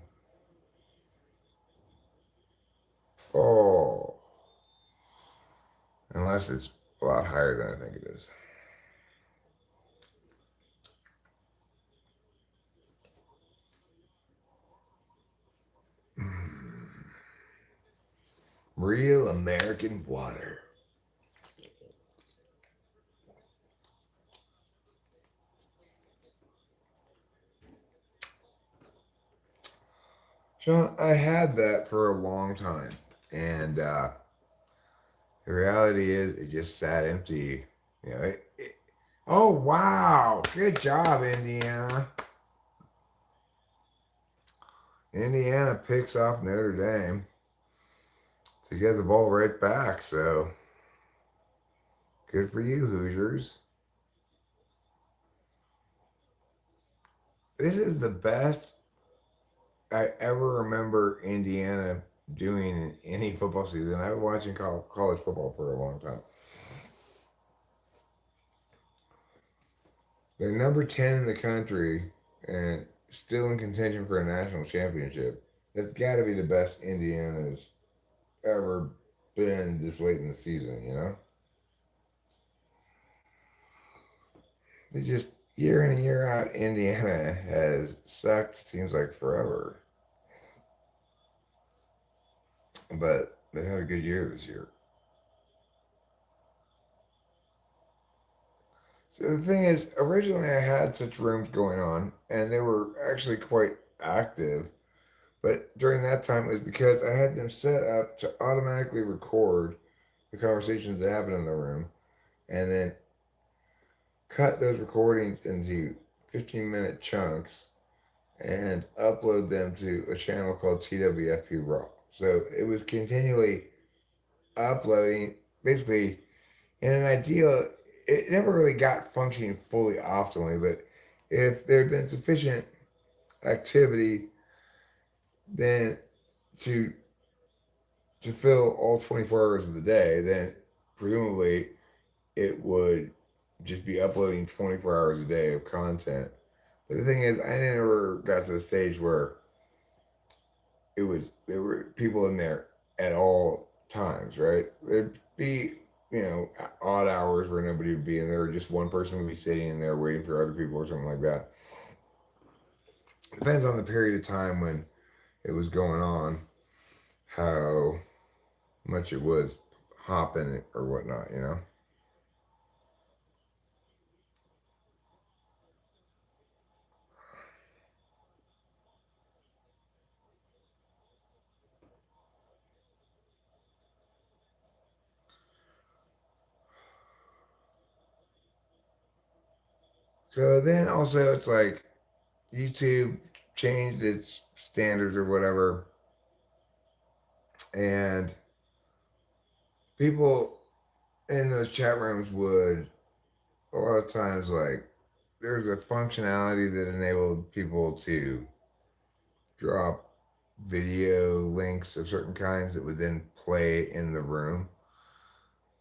Oh, unless it's a lot higher than I think it is. Real American water. Sean, I had that for a long time. And the reality is, it just sat empty. Oh, wow. Good job, Indiana. Indiana picks off Notre Dame to get the ball right back. So good for you, Hoosiers. This is the best I ever remember Indiana doing in any football season. I've been watching college football for a long time. They're number 10 in the country and still in contention for a national championship. That's got to be the best Indiana's ever been this late in the season, you know? It's just year in and year out, Indiana has sucked, seems like forever. But they had a good year this year. So the thing is, originally I had such rooms going on, and they were actually quite active. But during that time, it was because I had them set up to automatically record the conversations that happen in the room, and then cut those recordings into 15-minute chunks and upload them to a channel called TWFP Raw. So it was continually uploading. Basically, in an ideal, it never really got functioning fully optimally, but if there had been sufficient activity, then to to fill all 24 hours of the day, then presumably it would just be uploading 24 hours a day of content. But the thing is, I never got to the stage where there were people in there at all times, right? There'd be, odd hours where nobody would be in there, or just one person would be sitting in there waiting for other people or something like that. Depends on the period of time when it was going on, how much it was hopping or whatnot, you know? So then also it's like YouTube changed its standards or whatever, and people in those chat rooms would a lot of times like there's a functionality that enabled people to drop video links of certain kinds that would then play in the room.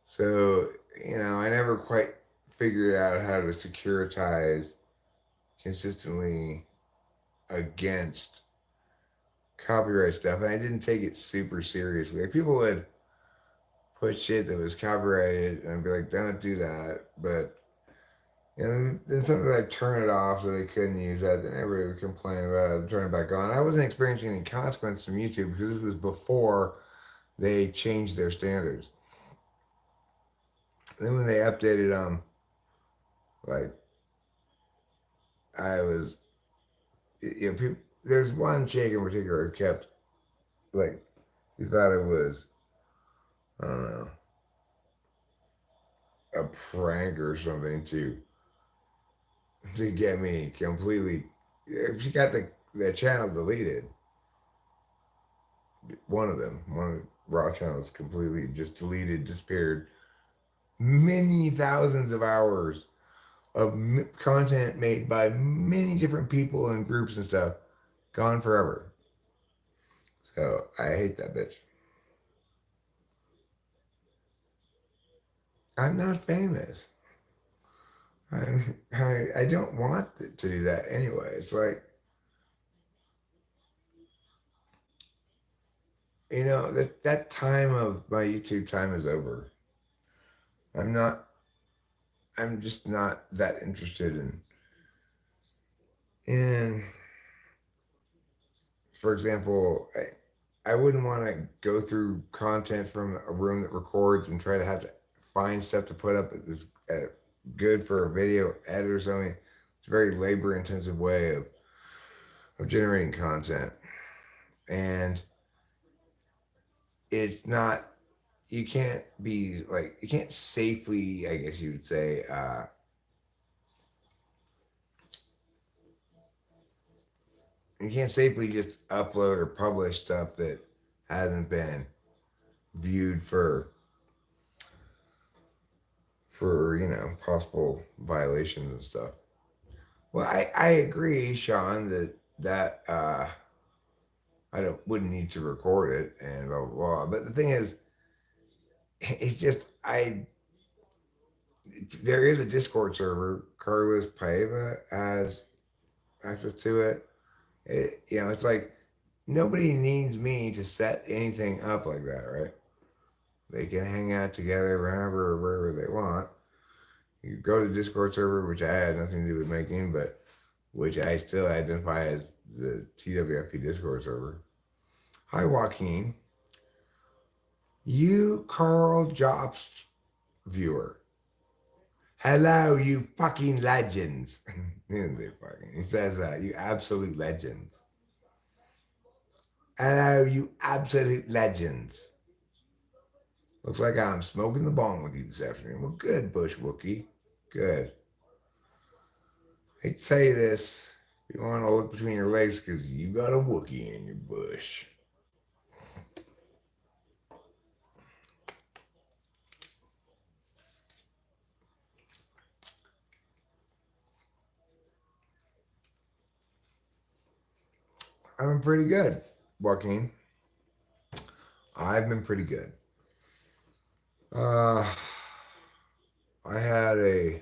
So, I never quite figured out how to securitize consistently against copyright stuff. And I didn't take it super seriously. Like people would put shit that was copyrighted and I'd be like, don't do that. But then something like turn it off so they couldn't use that. Then everybody would complain about it, turn it back on. I wasn't experiencing any consequences from YouTube because this was before they changed their standards. Then when they updated like I was, people, there's one chick in particular who kept like he thought it was I don't know a prank or something to get me completely. She got the channel deleted. One of the raw channels completely just deleted, disappeared. Many thousands of hours of content made by many different people and groups and stuff gone forever. So I hate that bitch. I'm not famous. I don't want to do that anyway. It's like, that time of my YouTube time is over. I'm not, I'm just not that interested in for example, I wouldn't want to go through content from a room that records and try to have to find stuff to put up that's good for a video edit or something. It's a very labor intensive way of generating content. And it's not, you can't be like, you can't safely, I guess you would say, you can't safely just upload or publish stuff that hasn't been viewed for possible violations and stuff. Well, I agree, Sean, that I don't wouldn't need to record it and blah blah blah. But the thing is, it's just I there is a Discord server. Carlos Paiva has access to it. It's like nobody needs me to set anything up like that, right? They can hang out together whenever or wherever they want. You go to the Discord server, which I had nothing to do with making, but which I still identify as the TWFP Discord server. Hi, Joaquin. You Carl Jobs viewer. Hello, you fucking legends. He says that, you absolute legends. Hello, you absolute legends. Looks like I'm smoking the bong with you this afternoon. Well, good, Bush Wookie. Good. I hate to say this. You want to look between your legs because you got a Wookie in your bush. I've been pretty good, Joaquin. I've been pretty good. I had a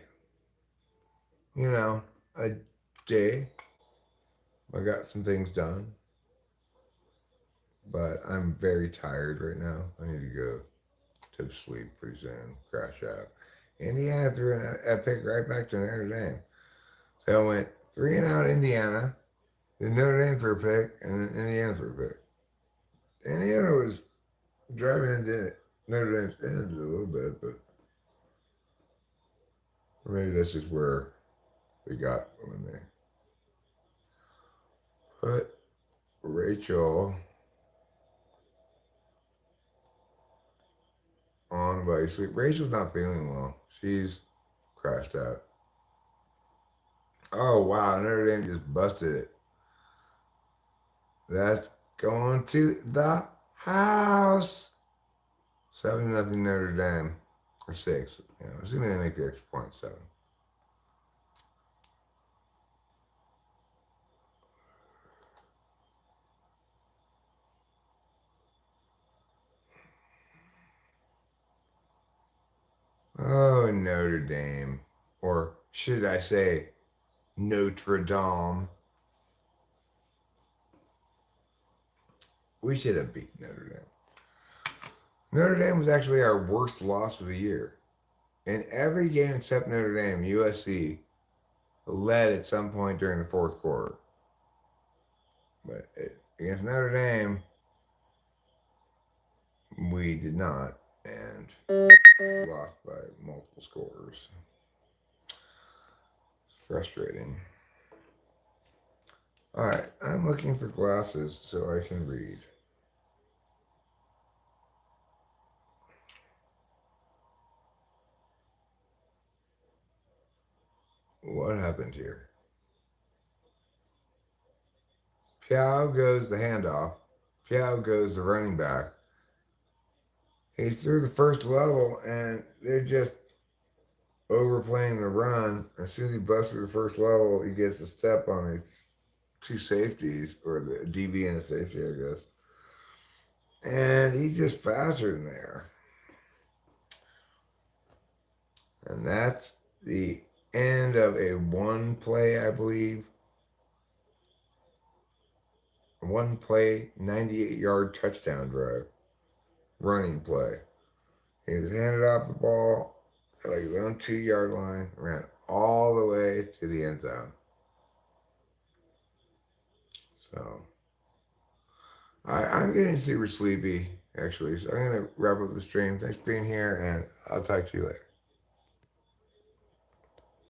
day. I got some things done, but I'm very tired right now. I need to go to sleep pretty soon, crash out. Indiana threw a pick right back to Notre Dame. So I went 3-and-out Indiana, then Notre Dame for a pick, and then Indiana for a pick. Indiana was driving into Notre Dame's end a little bit, but or maybe that's just where they got when they put Rachel on while you sleep. Rachel's not feeling well. She's crashed out. Oh wow, Notre Dame just busted it. That's going to the house. 7-0 Notre Dame. Or 6. Assuming they make the extra point, 7. Oh, Notre Dame. Or should I say Notre Dame? We should have beat Notre Dame. Notre Dame was actually our worst loss of the year. In every game except Notre Dame, USC led at some point during the fourth quarter. But against Notre Dame, we did not, and lost by multiple scores. It's frustrating. All right, I'm looking for glasses so I can read. What happened here? Piao goes the handoff. Piao goes the running back. He's through the first level, and they're just overplaying the run. As soon as he busts through the first level, he gets a step on these two safeties, or the DB and a safety, I guess. And he's just faster than they are. And that's the end of a one play, I believe. One play, 98-yard touchdown drive. Running play. He was handed off the ball at like his own 2-yard line, ran all the way to the end zone. So I'm getting super sleepy, actually. So I'm going to wrap up the stream. Thanks for being here, and I'll talk to you later.